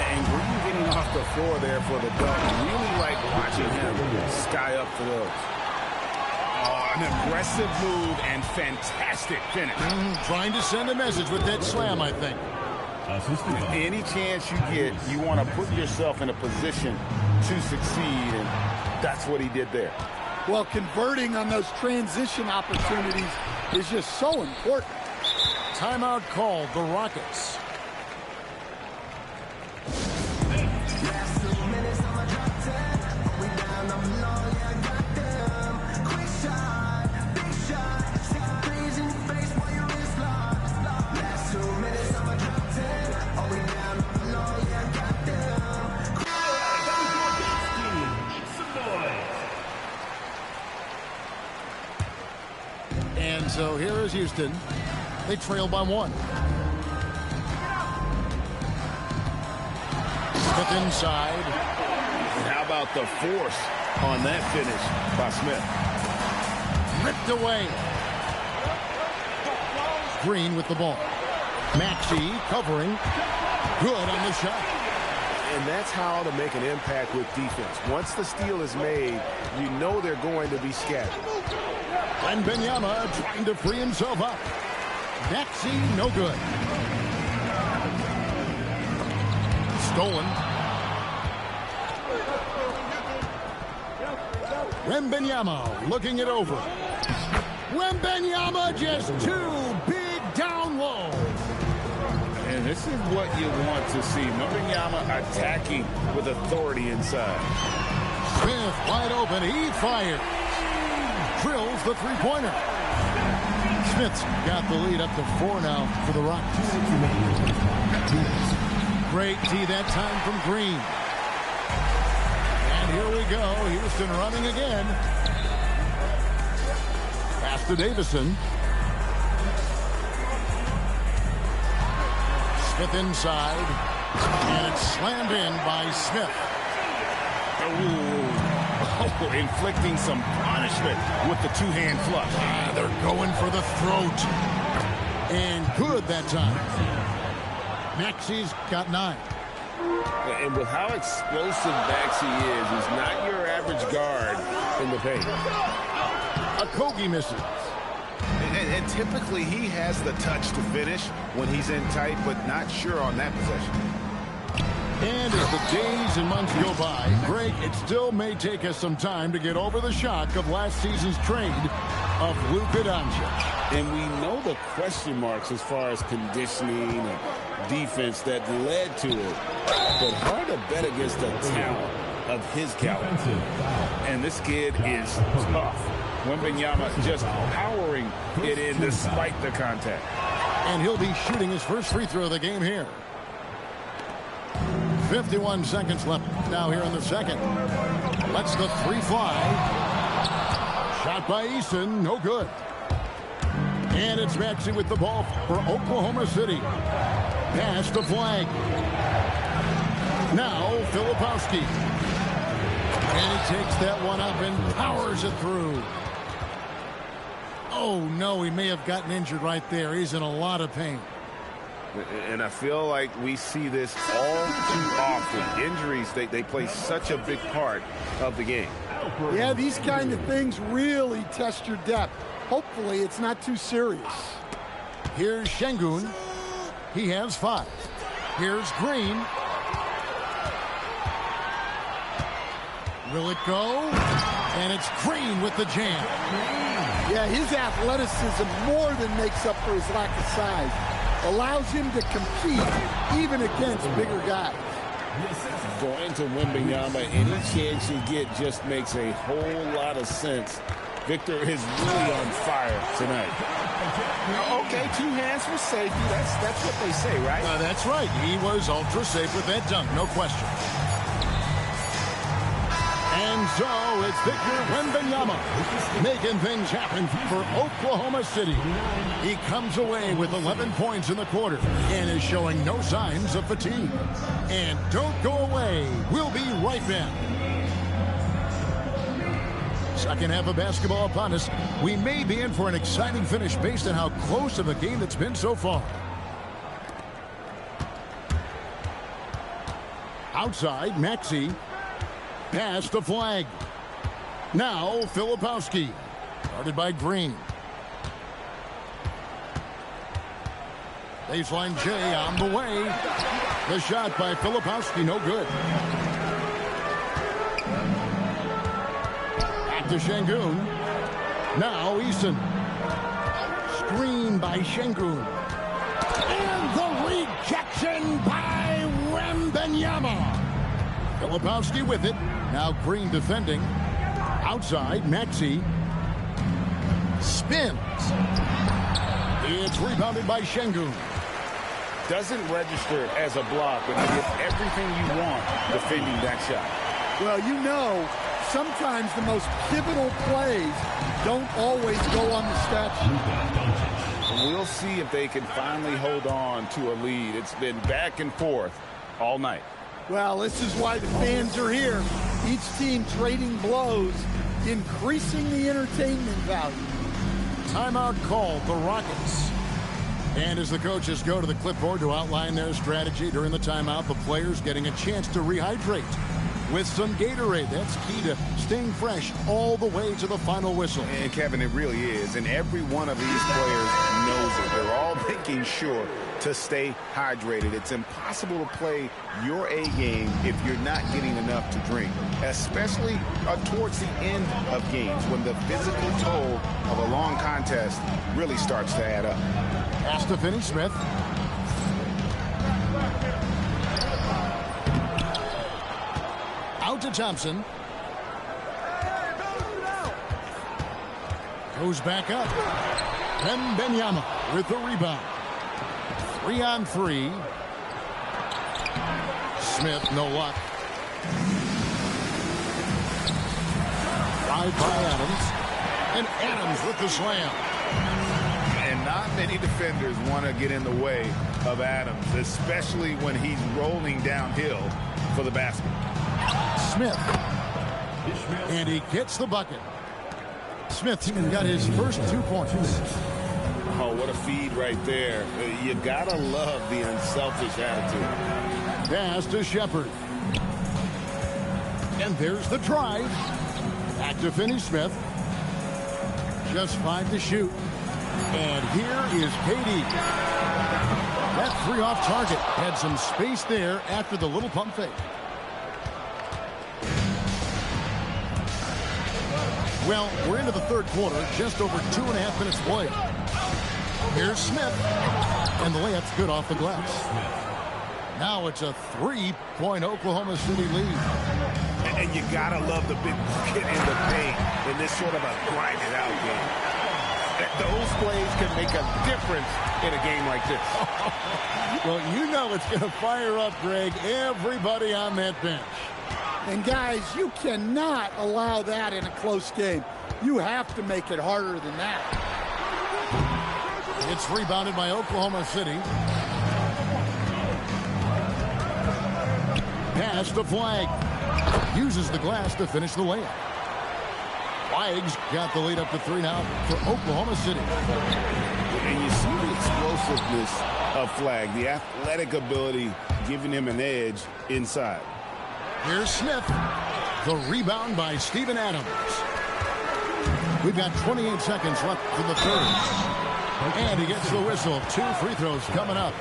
And Green getting off the floor there for the dunk. Really like watching him sky up for those. An aggressive move and fantastic finish. Trying to send a message with that slam, I think. Any chance you get, you want to put yourself in a position to succeed, and that's what he did there. Well, converting on those transition opportunities is just so important. Timeout called, the Rockets. So here is Houston. They trail by 1. Smith inside. And how about the force on that finish by Smith? Ripped away. Green with the ball. Maxey covering. Good on the shot. And that's how to make an impact with defense. Once the steal is made, you know they're going to be scattered. And Wembanyama trying to free himself up. Maxey, no good. Stolen. Wembanyama looking it over. Wembanyama just too big down low. And this is what you want to see. Wembanyama attacking with authority inside. Smith wide open. He fires. Drills the three-pointer. Smith's got the lead up to 4 now for the Rockets. Great D that time from Green. And here we go. Houston running again. Pass to Davison. Smith inside. And it's slammed in by Smith. Inflicting some punishment with the two-hand flush. They're going for the throat. And good that time. Maxey's got 9. And with how explosive Maxey is, he's not your average guard in the paint. Okogie misses. And typically he has the touch to finish when he's in tight, but not sure on that possession. And as the days and months go by, Greg, it still may take us some time to get over the shock of last season's trade of Luka Doncic. And we know the question marks as far as conditioning and defense that led to it. But hard to bet against the talent of his caliber. And this kid is tough. Wembanyama just powering it in despite the contact. And he'll be shooting his first free throw of the game here. 51 seconds left now here in the second. Lets the three fly. Shot by Eason, no good. And it's Maxey with the ball for Oklahoma City. Pass the flag. Now Filipowski. And he takes that one up and powers it through. Oh, no, he may have gotten injured right there. He's in a lot of pain. And I feel like we see this all too often. Injuries, they play such a big part of the game. Yeah, these kind of things really test your depth. Hopefully, it's not too serious. Here's Şengün. He has 5. Here's Green. Will it go? And it's Green with the jam. Yeah, his athleticism more than makes up for his lack of size. Allows him to compete even against bigger guys. Going to Wembanyama, any chance you get just makes a whole lot of sense. Victor is really on fire tonight. Okay, 2 hands for safety. That's what they say, right? That's right. He was ultra safe with that dunk, no question. And so it's Victor Wembanyama making things happen for Oklahoma City. He comes away with 11 points in the quarter and is showing no signs of fatigue. And don't go away. We'll be right back. Second half of basketball upon us. We may be in for an exciting finish based on how close of a game that's been so far. Outside, Maxey. Pass the flag. Now Filipowski. Guarded by Green. Baseline J on the way. The shot by Filipowski, no good. Back to Şengün. Now Eason. Screen by Şengün. And the rejection by Wembanyama. Filipowski with it. Now Green defending. Outside, Maxey. Spins. It's rebounded by Şengün. Doesn't register as a block, but you get everything you want defending that shot. Well, you know, sometimes the most pivotal plays don't always go on the stat sheet. We'll see if they can finally hold on to a lead. It's been back and forth all night. Well, this is why the fans are here. Each team trading blows, increasing the entertainment value. Timeout called, the Rockets. And as the coaches go to the clipboard to outline their strategy during the timeout, the players getting a chance to rehydrate with some Gatorade. That's key to staying fresh all the way to the final whistle. And Kevin, it really is. And every one of these players knows it. They're all making sure to stay hydrated. It's impossible to play your A game if you're not getting enough to drink, especially towards the end of games when the physical toll of a long contest really starts to add up. Pass to Finney-Smith. Out to Thompson. Goes back up. Wembanyama with the rebound. 3-on-3. Smith, no luck. 5 by Adams. And Adams with the slam. And not many defenders want to get in the way of Adams, especially when he's rolling downhill for the basket. Smith. And he gets the bucket. Smith got his first 2 points. Oh, what a feed right there. You gotta love the unselfish attitude. Pass to Shepard. And there's the drive. Back to Finney-Smith. Just 5 to shoot. And here is KD. That 3 off target. Had some space there after the little pump fake. Well, we're into the third quarter. Just over 2.5 minutes played. Here's Smith. And the layup's good off the glass. Now it's a 3-point Oklahoma City lead. And you gotta love the big bucket in the paint in this sort of a grinded out game. Those plays can make a difference in a game like this. Well, you know it's going to fire up, Greg, everybody on that bench. And, guys, you cannot allow that in a close game. You have to make it harder than that. It's rebounded by Oklahoma City. Pass to Flagg. Uses the glass to finish the layup. Flagg's got the lead up to 3 now for Oklahoma City. And you see the explosiveness of Flagg, the athletic ability giving him an edge inside. Here's Smith. The rebound by Steven Adams. We've got 28 seconds left for the third. And he gets the whistle. 2 free throws coming up.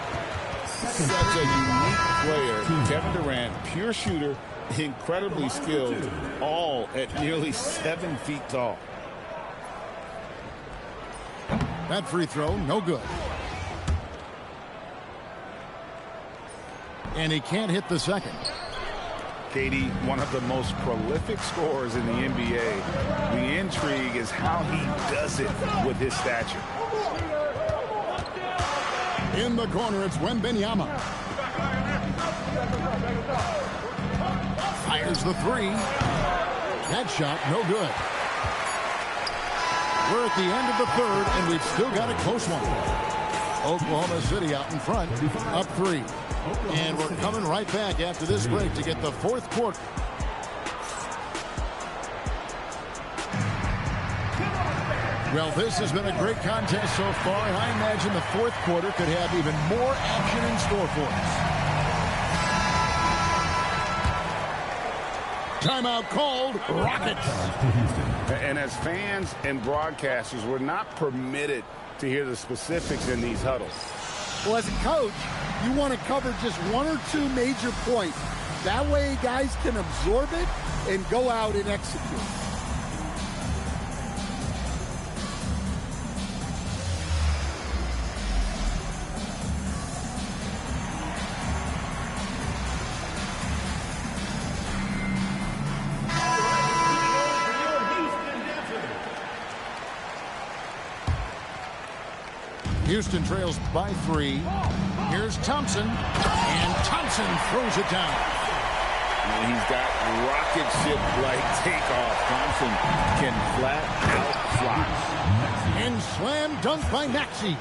Such a unique player. Kevin Durant, pure shooter, incredibly skilled, all at nearly 7 feet tall. That free throw, no good. And he can't hit the second. Katie, one of the most prolific scorers in the NBA. The intrigue is how he does it with his stature. In the corner, it's Wembanyama. Fires the 3. That shot, no good. We're at the end of the third, and we've still got a close one. Oklahoma City out in front, up 3. And we're coming right back after this break to get the fourth quarter. Well, this has been a great contest so far, and I imagine the fourth quarter could have even more action in store for us. Timeout called. Rockets. And as fans and broadcasters, we're not permitted to hear the specifics in these huddles. Well, as a coach, you want to cover just 1 or 2 major points. That way guys can absorb it and go out and execute. Houston trails by 3. Here's Thompson, and Thompson throws it down. And he's got rocket ship-like takeoff. Thompson can flat out fly. And slam dunk by Maxey.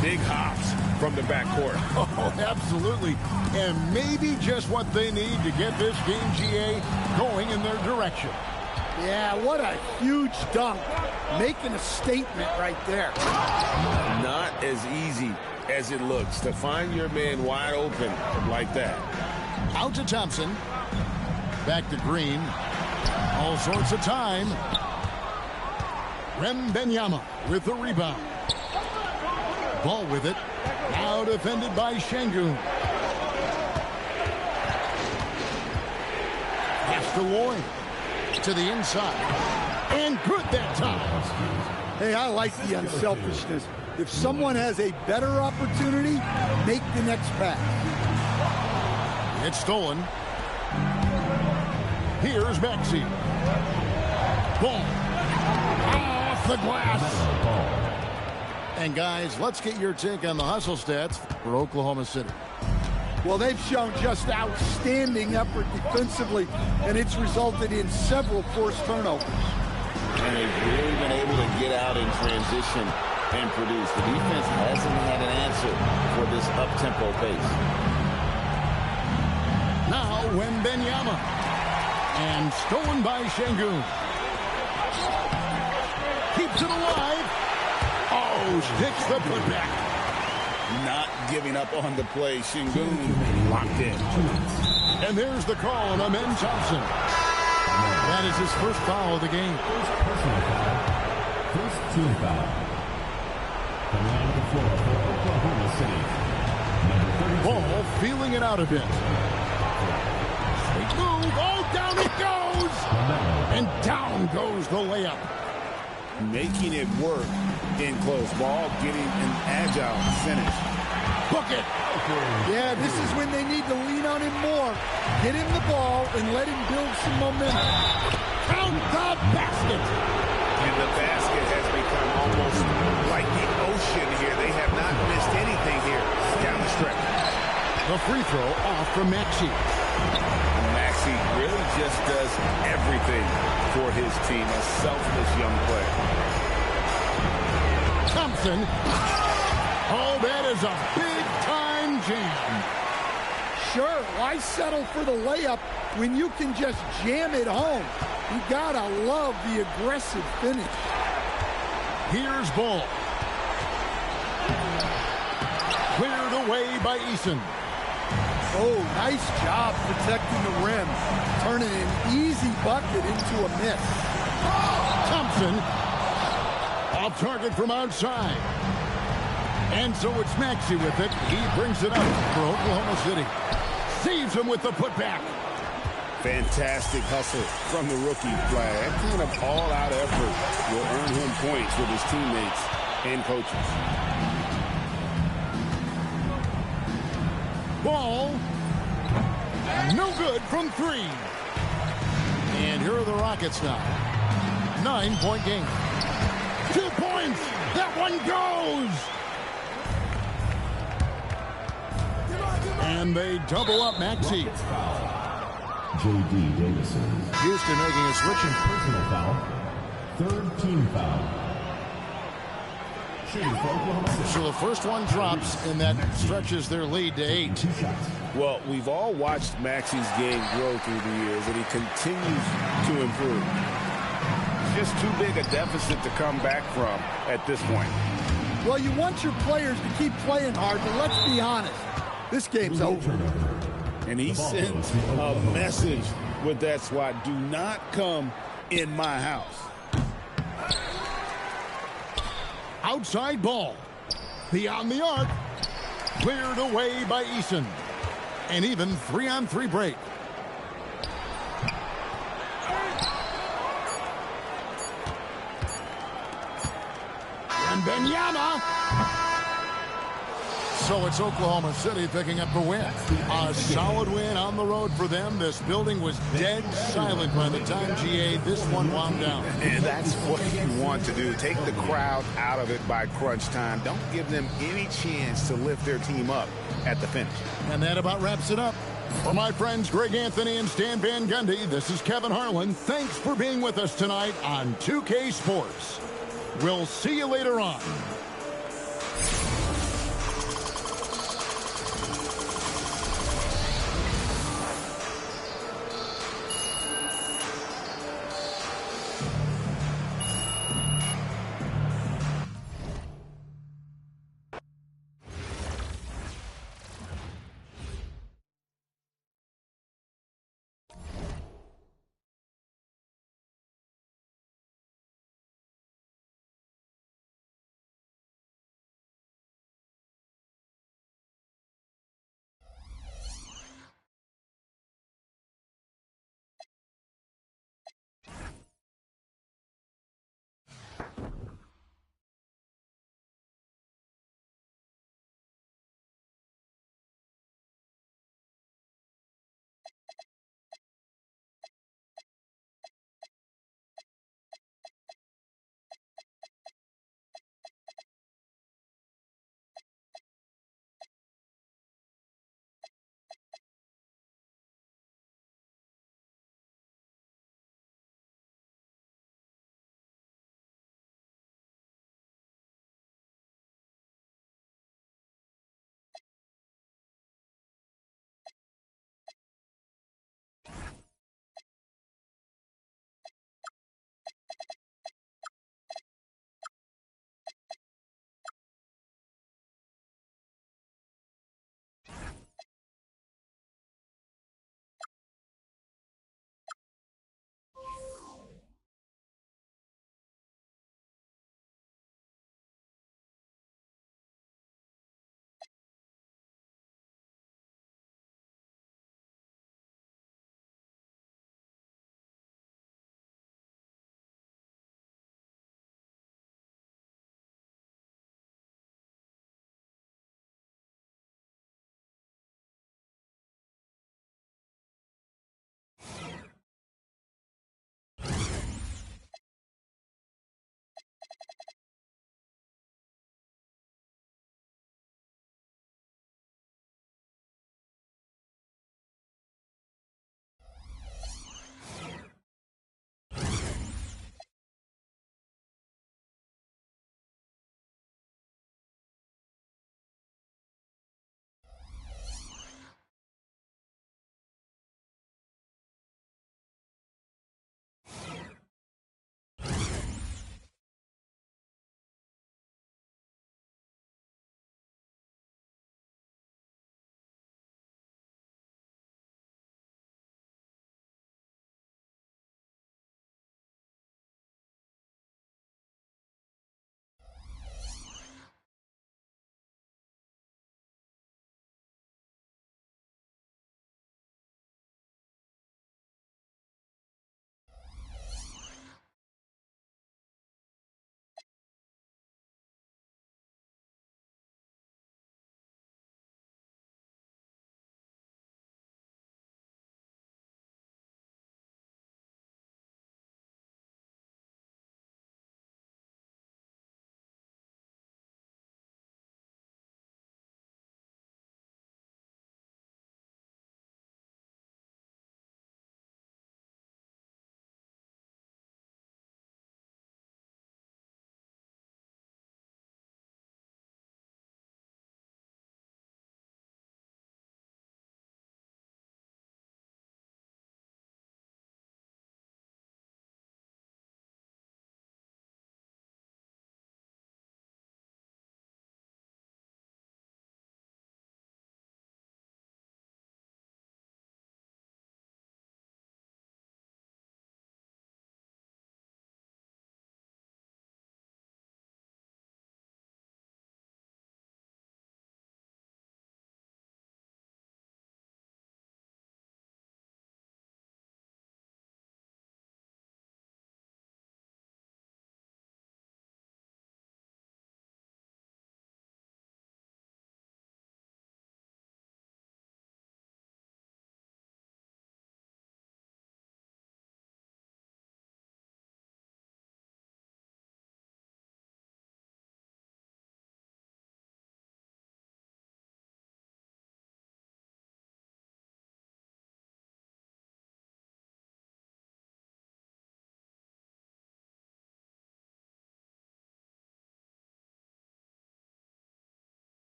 Big hops from the backcourt. Oh, absolutely. And maybe just what they need to get this game, GA, going in their direction. Yeah, what a huge dunk. Making a statement right there. Not as easy as it looks to find your man wide open like that. Out to Thompson. Back to Green. All sorts of time. Wembanyama with the rebound. Ball with it. Now defended by Şengün. Pass to Lloyd. To the inside. And good that time. Hey, I like the unselfishness. If someone has a better opportunity, make the next pass. It's stolen. Here's Maxey. Ball. Off the glass. And guys, let's get your take on the hustle stats for Oklahoma City. Well, they've shown just outstanding effort defensively, and it's resulted in several forced turnovers. And they've really been able to get out in transition and produce. The defense hasn't had an answer for this up-tempo pace. Now Wembanyama. And stolen by Şengün. Keeps it alive. Oh, sticks the putback. Not giving up on the play. Şengün locked in. And there's the call on Amen Thompson. That is his first foul of the game. Personal foul. First team foul. Coming out of the floor for Oklahoma City. Number 32. Ball feeling it out a bit. They move. Oh, down it goes. And down goes the layup. Making it work in close ball, getting an agile finish. Book it. Yeah, this is when they need to lean on him more. Get him the ball and let him build some momentum. Count the basket. And and the basket has become almost like the ocean here. They have not missed anything here down the stretch. The free throw off from Maxey. Maxey really just does everything for his team. A selfless young player. Thompson. Oh, that is a big-time jam. Sure, why settle for the layup when you can just jam it home? You gotta love the aggressive finish. Here's Ball. Cleared away by Eason. Oh, nice job protecting the rim. Turning an easy bucket into a miss. Thompson. Off target from outside. And so it's Maxey with it. He brings it up for Oklahoma City. Saves him with the putback. Fantastic hustle from the rookie flag. That kind of all-out effort will earn him points with his teammates and coaches. Ball. No good from three. And here are the Rockets now. 9-point game. 2 points. That one goes. And they double up Maxey. J.D. Davison. Houston making a switch and Personal foul. Third team foul. Shooting for Oklahoma City. so the first one drops, and that stretches their lead to 8. 2 shots. Well, we've all watched Maxey's game grow through the years, and he continues to improve. Just too big a deficit to come back from at this point. Well, you want your players to keep playing hard, but let's be honest. This game's over. And he sends a message with that swat. Do not come in my house. Outside Ball. Beyond the arc. Cleared away by Eason. And even 3-on-3 break. And Benyama. So it's Oklahoma City picking up the win. A solid win on the road for them. This building was dead silent by the time, GA, this one wound down. And that's what you want to do. Take the crowd out of it by crunch time. Don't give them any chance to lift their team up at the finish. And that about wraps it up. For my friends Greg Anthony and Stan Van Gundy, this is Kevin Harlan. Thanks for being with us tonight on 2K Sports. We'll see you later on.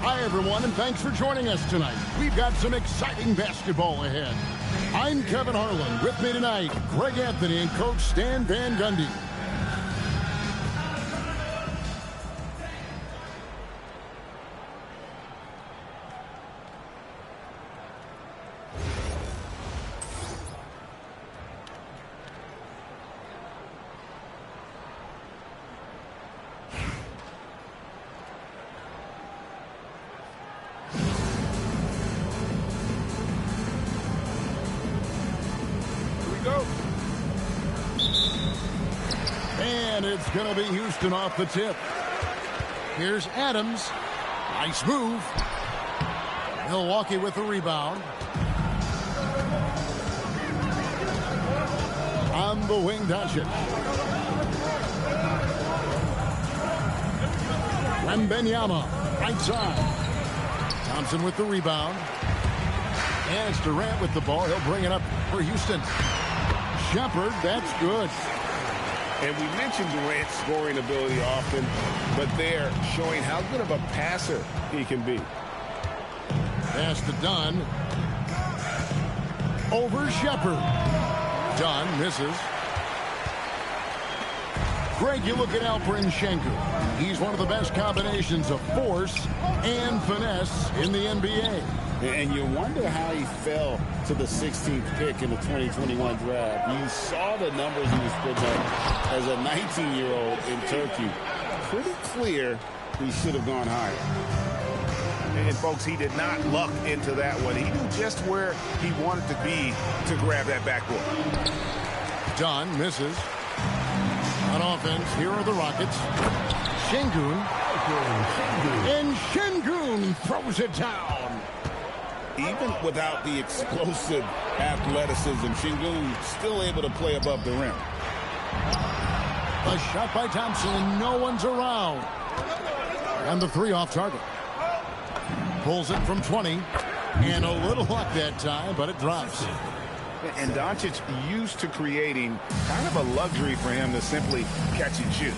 Hi, everyone, and thanks for joining us tonight. We've got some exciting basketball ahead. I'm Kevin Harlan. With me tonight, Greg Anthony and Coach Stan Van Gundy. And it's going to be Houston off the tip. Here's Adams. Nice move. Milwaukee with the rebound. On the wing, Doncic. Wembanyama, right side. Thompson with the rebound. And it's Durant with the ball. He'll bring it up for Houston. Shepard, that's good. And we mentioned Durant's scoring ability often, but they're showing how good of a passer he can be. Pass to Dunn. Over Shepard. Dunn misses. Greg, you look at Alperen Sengun. He's one of the best combinations of force and finesse in the NBA. And you wonder how he fell to the 16th pick in the 2021 draft. You saw the numbers he was putting up as a 19-year-old in Turkey. Pretty clear he should have gone higher. And, folks, he did not luck into that one. He knew just where he wanted to be to grab that backboard. Dunn misses. On offense, here are the Rockets. Sengun. And Sengun throws it down. Even without the explosive athleticism, Sengun still able to play above the rim. A shot by Thompson, and no one's around. And the three off target. Pulls it from 20. And a little luck that time, but it drops. And Doncic used to creating kind of a luxury for him to simply catch and shoot.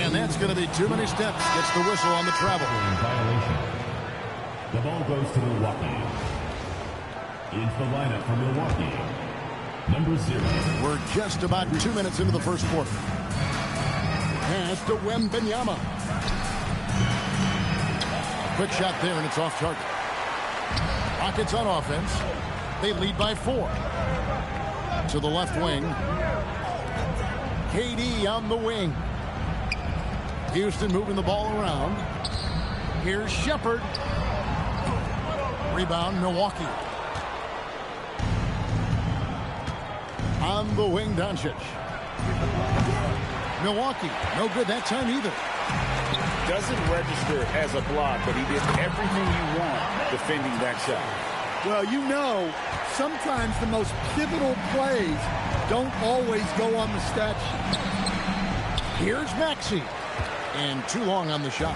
And that's going to be too many steps. Gets the whistle on the travel. Violation. The ball goes to Milwaukee. Into the lineup for Milwaukee. Number 0. We're just about 2 minutes into the first quarter. Pass to Wembanyama. Quick shot there, and it's off target. Rockets on offense. They lead by 4. To the left wing. KD on the wing. Houston moving the ball around. Here's Shepard. Rebound, Milwaukee. On the wing, Doncic. Milwaukee, no good that time either. Doesn't register as a block, but he did everything you want defending that shot. Well, you know, sometimes the most pivotal plays don't always go on the stat sheet. Here's Maxey. And too long on the shot.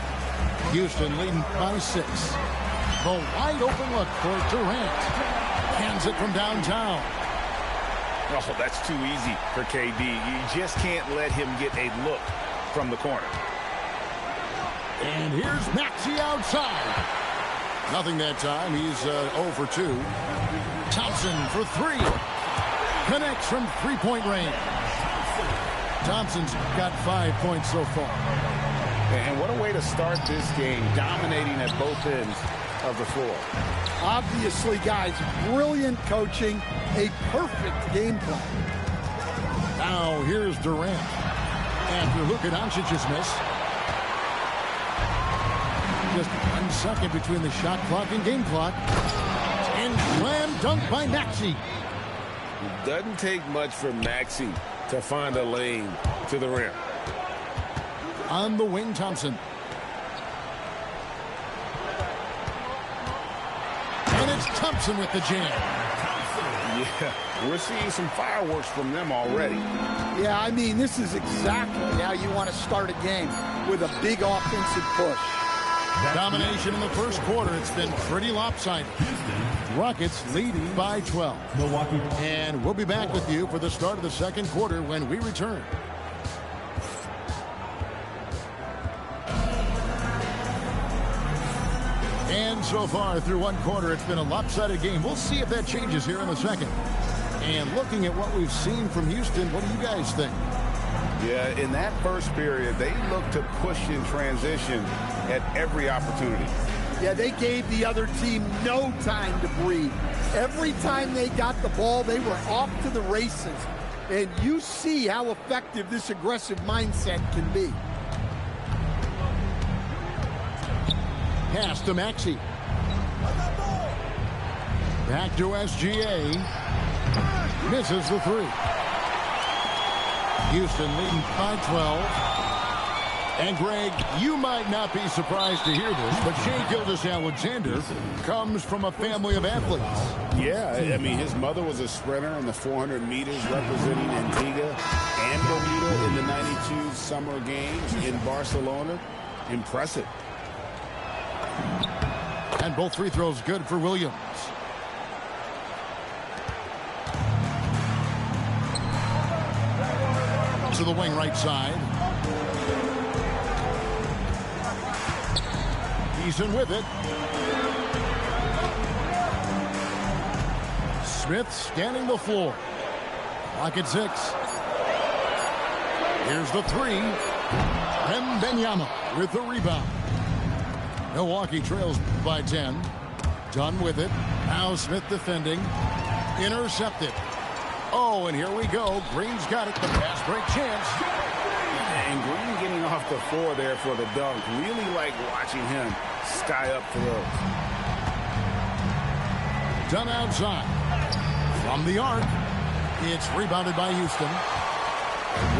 Houston leading by 6. The wide open look for Durant. Hands it from downtown. Oh, that's too easy for KD. You just can't let him get a look from the corner. And here's Maxey outside. Nothing that time. He's 0 for 2. Thompson for 3. Connects from three-point range. Thompson's got 5 points so far. And what a way to start this game, dominating at both ends of the floor. Obviously, guys, brilliant coaching, a perfect game plan. Now here's Durant. After Luka Doncic's miss. Just 1 second between the shot clock and game clock. And slam dunk by Maxey. It doesn't take much for Maxey to find a lane to the rim. On the wing, Thompson. And it's Thompson with the jam. Yeah, we're seeing some fireworks from them already. Yeah, I mean, this is exactly how you want to start a game, with a big offensive push. Domination in the first quarter. It's been pretty lopsided. Rockets leading by 12. Milwaukee. And we'll be back with you for the start of the second quarter when we return. And so far through one quarter, it's been a lopsided game. We'll see if that changes here in a second. And looking at what we've seen from Houston, what do you guys think? Yeah, in that first period, they looked to push in transition at every opportunity. Yeah, they gave the other team no time to breathe. Every time they got the ball, they were off to the races. And you see how effective this aggressive mindset can be. Pass to Maxey. Back to SGA. Misses the three. Houston leading by 12. And, Greg, you might not be surprised to hear this, but Shai Gilgeous-Alexander comes from a family of athletes. Yeah, I mean, his mother was a sprinter in the 400 meters representing Antigua and Bermuda in the 92 Summer Games in Barcelona. Impressive. And both free throws good for Williams. To the wing right side. Eason with it. Smith scanning the floor. Clock at 6. Here's the three. Wembanyama with the rebound. Milwaukee trails by 10. Dunn with it. Now Smith defending. Intercepted. Oh, and here we go. Green's got it. The pass break chance. And Green getting off the floor there for the dunk. Really like watching him sky up throws. Dunn outside. From the arc. It's rebounded by Houston.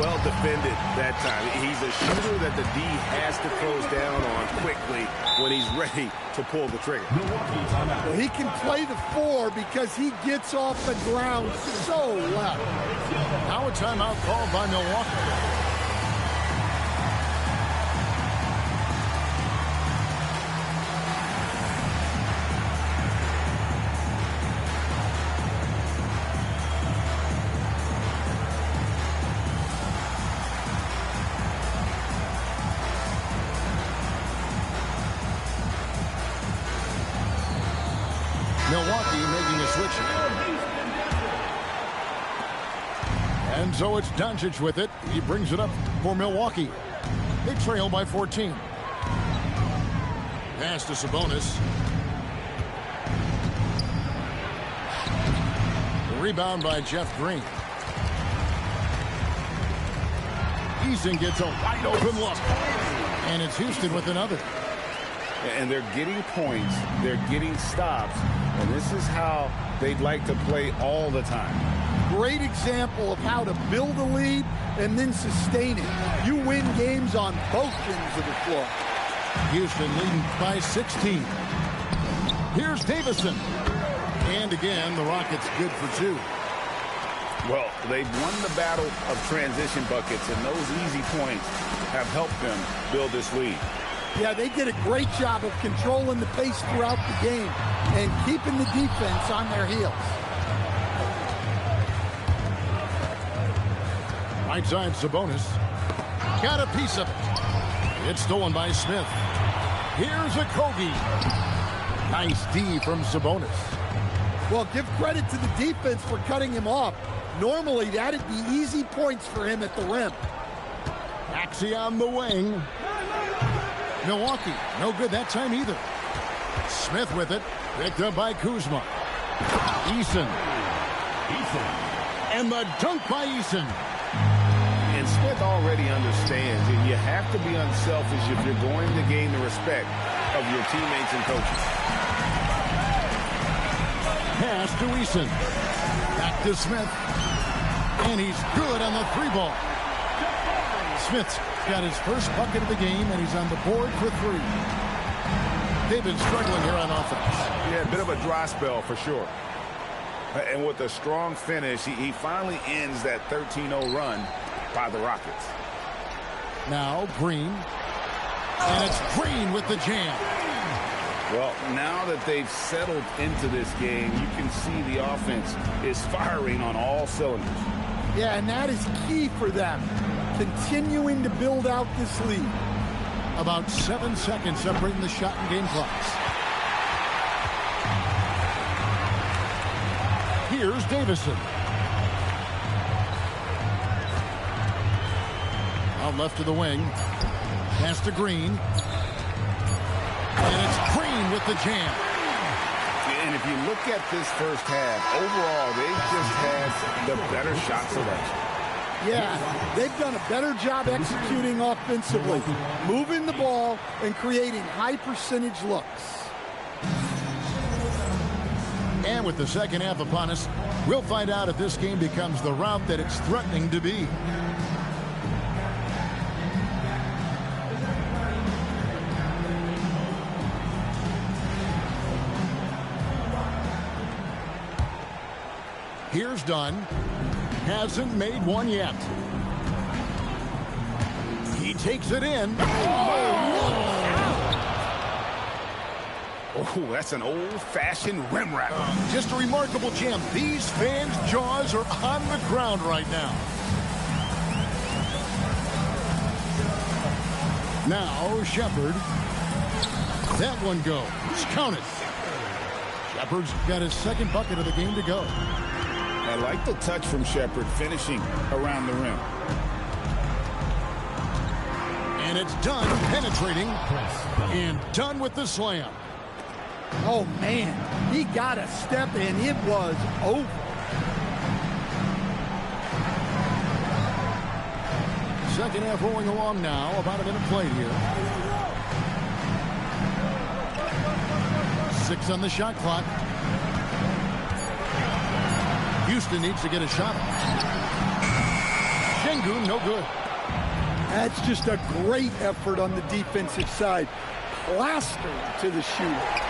Well defended that time. He's a shooter that the D has to close down on quickly when he's ready to pull the trigger. Well, he can play the 4 because he gets off the ground so well. Now a timeout called by Milwaukee. Milwaukee making a switch. And so it's Doncic with it. He brings it up for Milwaukee. They trail by 14. Pass to Sabonis. Rebound by Jeff Green. Eason gets a wide open look. And it's Houston with another. And they're getting points. They're getting stops. And this is how they'd like to play all the time. Great example of how to build a lead and then sustain it. You win games on both ends of the floor. Houston leading by 16. Here's Davison. And again, the Rockets good for 2. Well, they've won the battle of transition buckets, and those easy points have helped them build this lead. Yeah, they did a great job of controlling the pace throughout the game and keeping the defense on their heels. Right side, Sabonis. Got a piece of it. It's stolen by Smith. Here's a Kobe. Nice D from Sabonis. Well, give credit to the defense for cutting him off. Normally, that'd be easy points for him at the rim. Maxey on the wing. Milwaukee, no good that time either. Smith with it, picked up by Kuzma. Eason. And the dunk by Eason. And Smith already understands that you have to be unselfish if you're going to gain the respect of your teammates and coaches. Pass to Eason. Back to Smith. And he's good on the 3-ball. Smith's got his first bucket of the game, and he's on the board for 3. They've been struggling here on offense. Yeah, a bit of a dry spell for sure. And with a strong finish, he finally ends that 13-0 run by the Rockets. Now Green. And it's Green with the jam. Well, now that they've settled into this game, you can see the offense is firing on all cylinders. Yeah, and that is key for them. Continuing to build out this lead. About 7 seconds separating the shot and game clocks. Here's Davison. Out left to the wing. Pass to Green. And it's Green with the jam. And if you look at this first half, overall, they've just had the better shot selection. Yeah, they've done a better job executing offensively, moving the ball and creating high percentage looks. And with the second half upon us, we'll find out if this game becomes the route that it's threatening to be. Here's Dunn. Hasn't made one yet. He takes it in. Oh, that's an old-fashioned rim wrap. Just a remarkable jam. These fans' jaws are on the ground right now. Now, Shepard. That one goes. Count it. Shepard's got his second bucket of the game to go. I like the touch from Shepard finishing around the rim. And it's Dunn penetrating. And Dunn with the slam. Oh, man, he got a step and it was over. Second half rolling along now. About a minute played here. 6 on the shot clock. Houston needs to get a shot. Şengün, no good. That's just a great effort on the defensive side. Plastered to the shooter.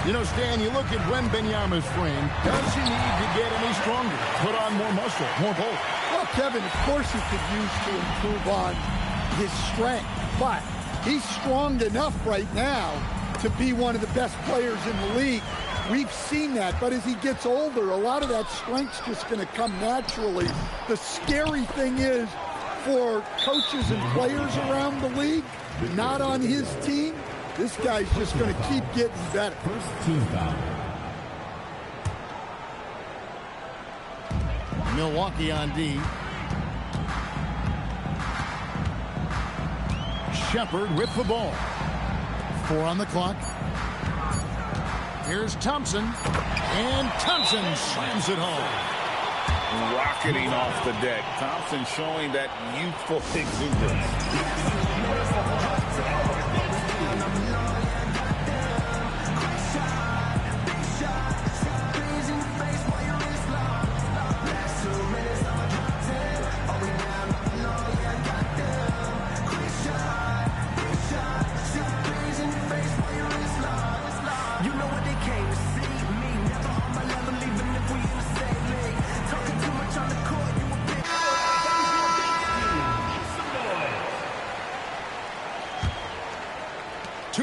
You know, Stan, you look at Wembanyama's frame. Does he need to get any stronger? Put on more muscle, more bulk? Well, Kevin, of course he could use to improve on his strength. But he's strong enough right now to be one of the best players in the league. We've seen that, but as he gets older, a lot of that strength's just going to come naturally. The scary thing is, for coaches and players around the league, not on his team, this guy's just going to keep getting better. First team foul. Milwaukee on D. Shepard with the ball. 4 on the clock. Here's Thompson. And Thompson slams it home. Rocketing off the deck. Thompson showing that youthful exuberance.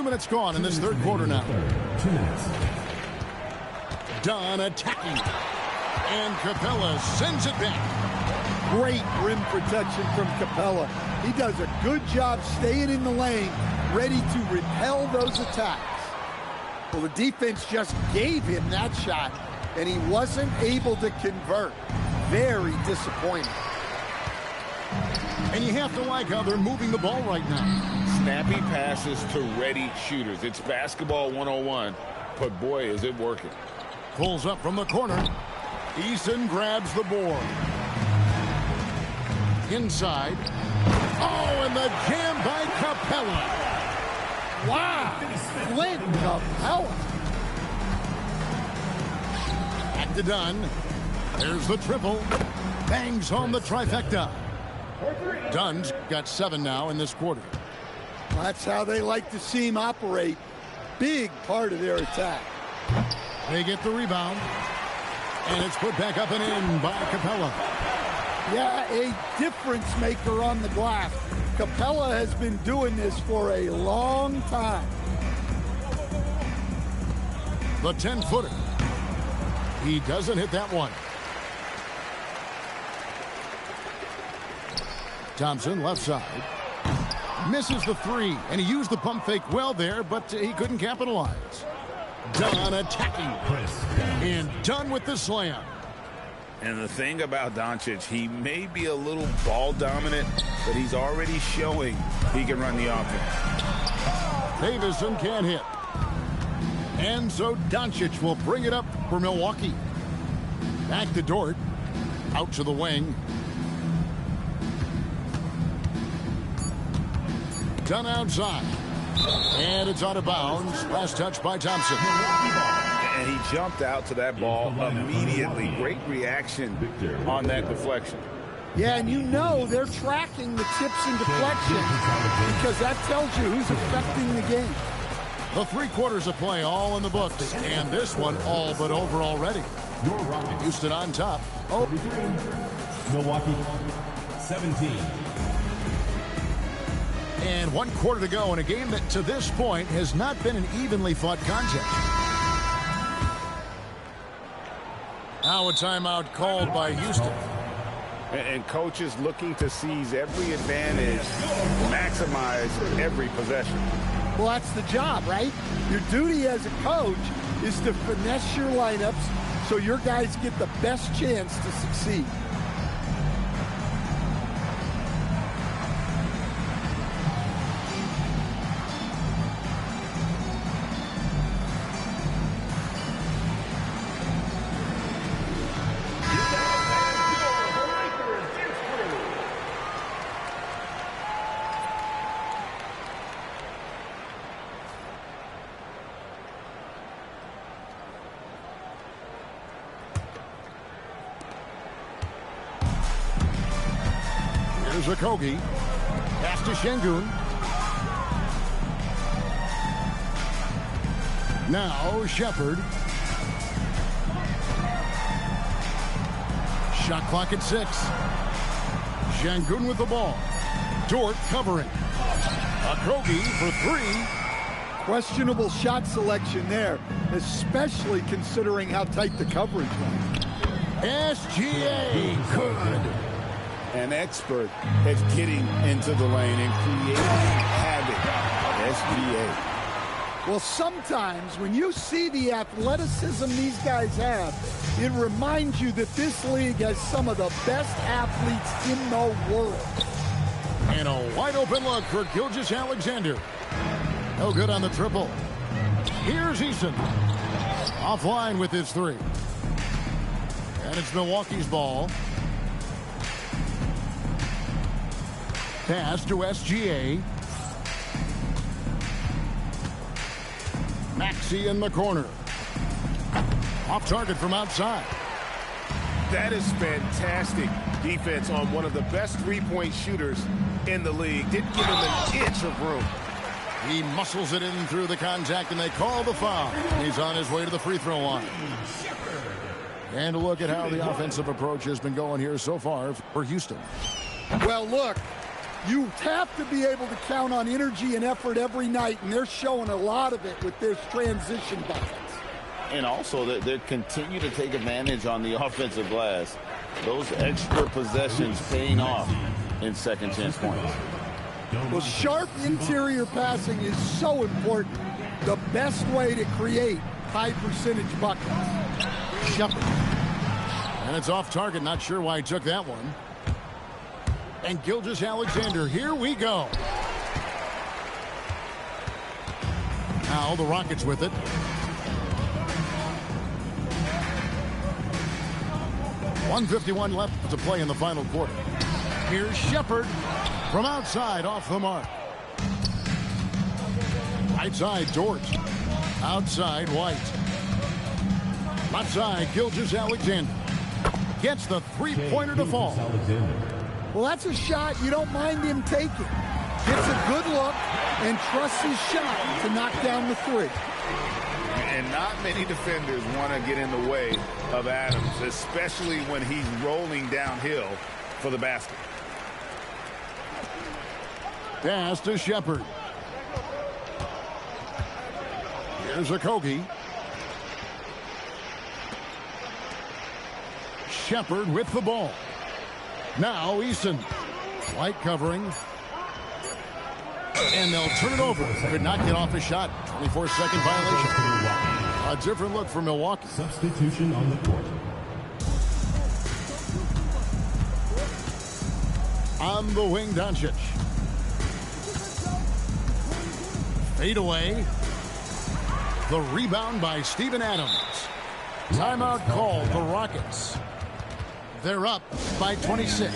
Minutes gone in this third quarter now. 2 minutes. Dunn attacking. And Capella sends it back. Great rim protection from Capella. He does a good job staying in the lane, ready to repel those attacks. Well, the defense just gave him that shot, and he wasn't able to convert. Very disappointing. And you have to like how they're moving the ball right now. Snappy passes to ready shooters. It's basketball 101, but boy, is it working. Pulls up from the corner. Eason grabs the board. Inside. Oh, and the jam by Capella. Wow. Flint Capella. Back to Dunn. There's the triple. Bangs home the trifecta. Dunn's got 7 now in this quarter. That's how they like to see him operate. Big part of their attack. They get the rebound. And it's put back up and in by Capella. Yeah, a difference maker on the glass. Capella has been doing this for a long time. The 10-footer. He doesn't hit that one. Thompson, left side. Misses the 3, and he used the pump fake well there, but he couldn't capitalize. Done attacking. And done with the slam. And the thing about Doncic, he may be a little ball dominant, but he's already showing he can run the offense. Davison can't hit. And so Doncic will bring it up for Milwaukee. Back to Dort. Out to the wing. Done outside. And it's out of bounds. Last touch by Thompson. And he jumped out to that ball immediately. Great reaction on that deflection. Yeah, and you know they're tracking the tips and deflections because that tells you who's affecting the game. The 3 quarters of play all in the books, and this one all but over already. Houston on top. Oh, Milwaukee 17. And 1 quarter to go in a game that to this point has not been an evenly fought contest. Now a timeout called by Houston. And coaches looking to seize every advantage, maximize every possession. Well, that's the job, right? Your duty as a coach is to finesse your lineups so your guys get the best chance to succeed. Here's Okogie. Pass to Şengün. Now Shepherd. Shot clock at 6. Şengün with the ball. Dort covering. Okogie for 3. Questionable shot selection there, especially considering how tight the coverage was. SGA good. An expert at getting into the lane and creating havoc. SGA. Well, sometimes when you see the athleticism these guys have, it reminds you that this league has some of the best athletes in the world. And a wide open look for Gilgeous-Alexander. No good on the triple. Here's Eason. Offline with his 3. And it's Milwaukee's ball. Pass to SGA. Maxey in the corner. Off target from outside. That is fantastic defense on one of the best three-point shooters in the league. Didn't give him an inch of room. He muscles it in through the contact, and they call the foul. He's on his way to the free throw line. And a look at how the offensive approach has been going here so far for Houston. Well, look, you have to be able to count on energy and effort every night, and they're showing a lot of it with this transition buckets. And also, they continue to take advantage on the offensive glass. Those extra possessions paying off in second chance points. Well, sharp interior passing is so important. The best way to create high percentage buckets. Shepherd. And it's off target. Not sure why he took that one. And Gilgeous-Alexander, here we go. Now the Rockets with it. .151 left to play in the final quarter. Here's Shepherd from outside off the mark. Right side, Dort. Outside, White. Left side, Gilgeous-Alexander. Gets the three-pointer to fall. Well, that's a shot you don't mind him taking. Gets a good look and trusts his shot to knock down the 3. And not many defenders want to get in the way of Adams, especially when he's rolling downhill for the basket. Pass to Shepherd. Here's Okogie. Shepherd with the ball. Now Eason. White covering. And they'll turn it over. Could not get off a shot. 24-second violation. A different look for Milwaukee. Substitution on the court. On the wing, Doncic. Fade away. The rebound by Steven Adams. Timeout called the Rockets. They're up by 26.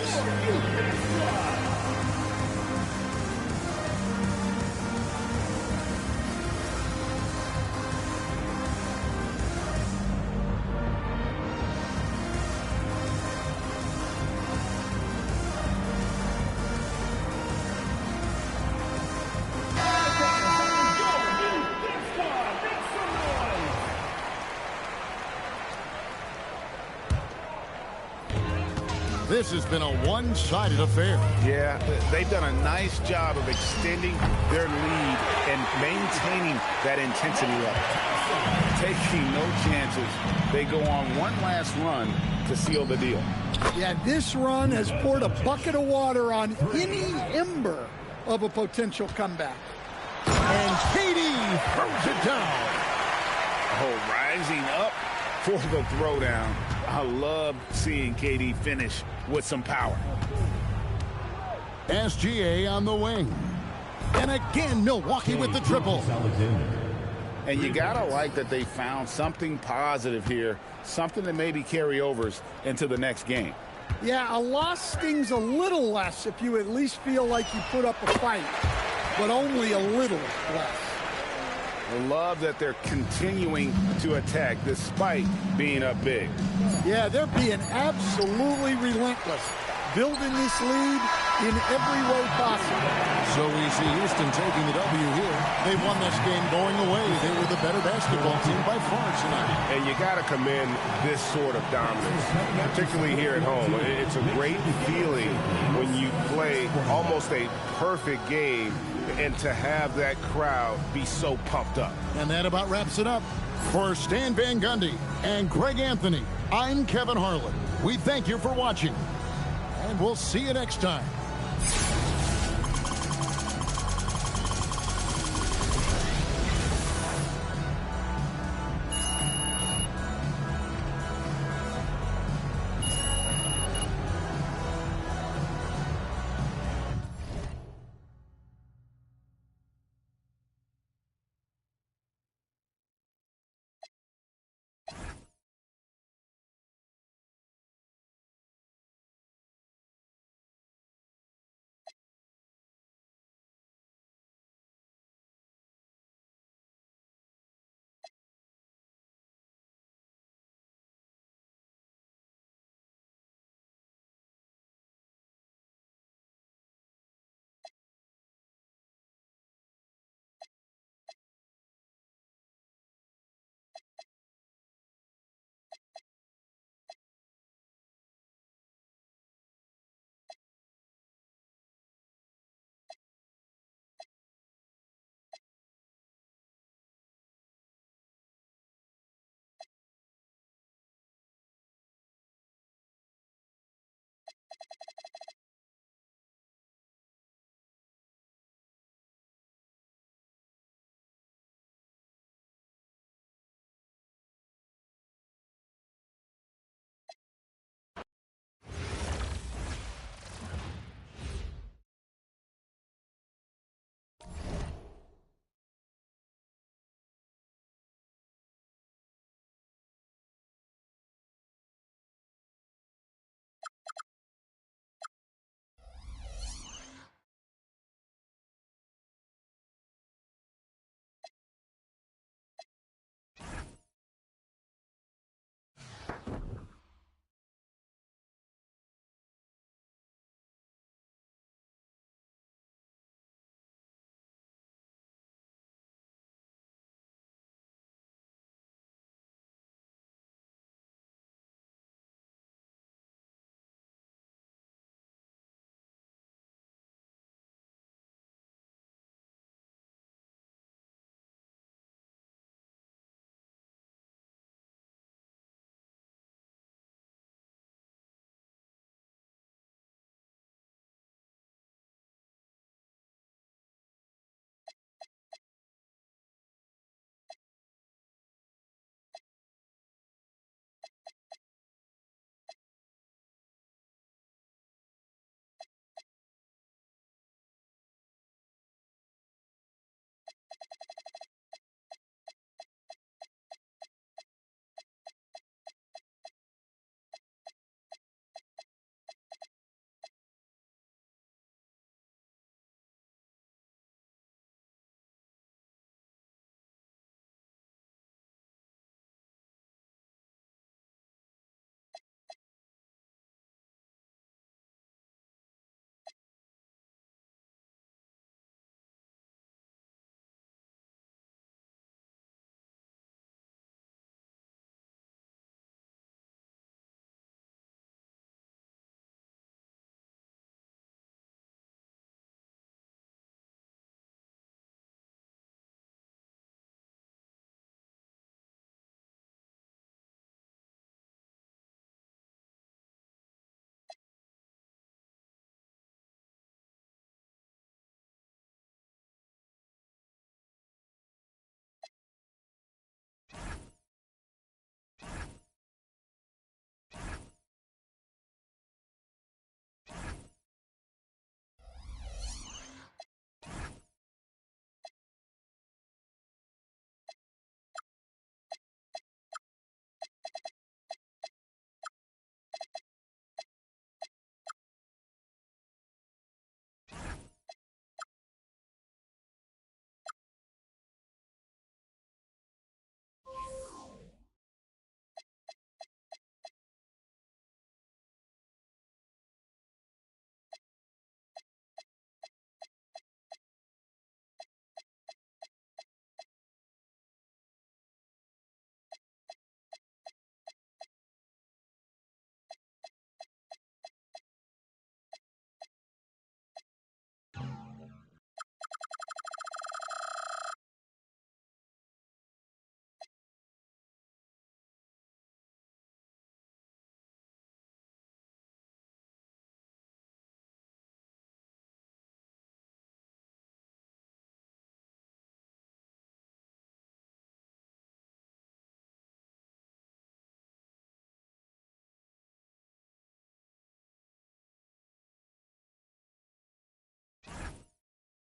This has been a one-sided affair. Yeah, they've done a nice job of extending their lead and maintaining that intensity level. Taking no chances. They go on one last run to seal the deal. Yeah, this run has poured a bucket of water on any ember of a potential comeback. And KD throws it down. Oh, rising up for the throwdown. I love seeing KD finish with some power. SGA on the wing. And again, Milwaukee with the triple. And you got to like that they found something positive here, something that maybe carry overs into the next game. Yeah, a loss stings a little less if you at least feel like you put up a fight, but only a little less. I love that they're continuing to attack despite being up big. Yeah, they're being absolutely relentless, building this lead in every way possible. So we see Houston taking the W here. They won this game going away. They were the better basketball team by far tonight. And you got to commend this sort of dominance, particularly here at home. It's a great feeling when you play almost a perfect game and to have that crowd be so pumped up. And that about wraps it up. For Stan Van Gundy and Greg Anthony, I'm Kevin Harlan. We thank you for watching, and we'll see you next time.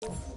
Ps5.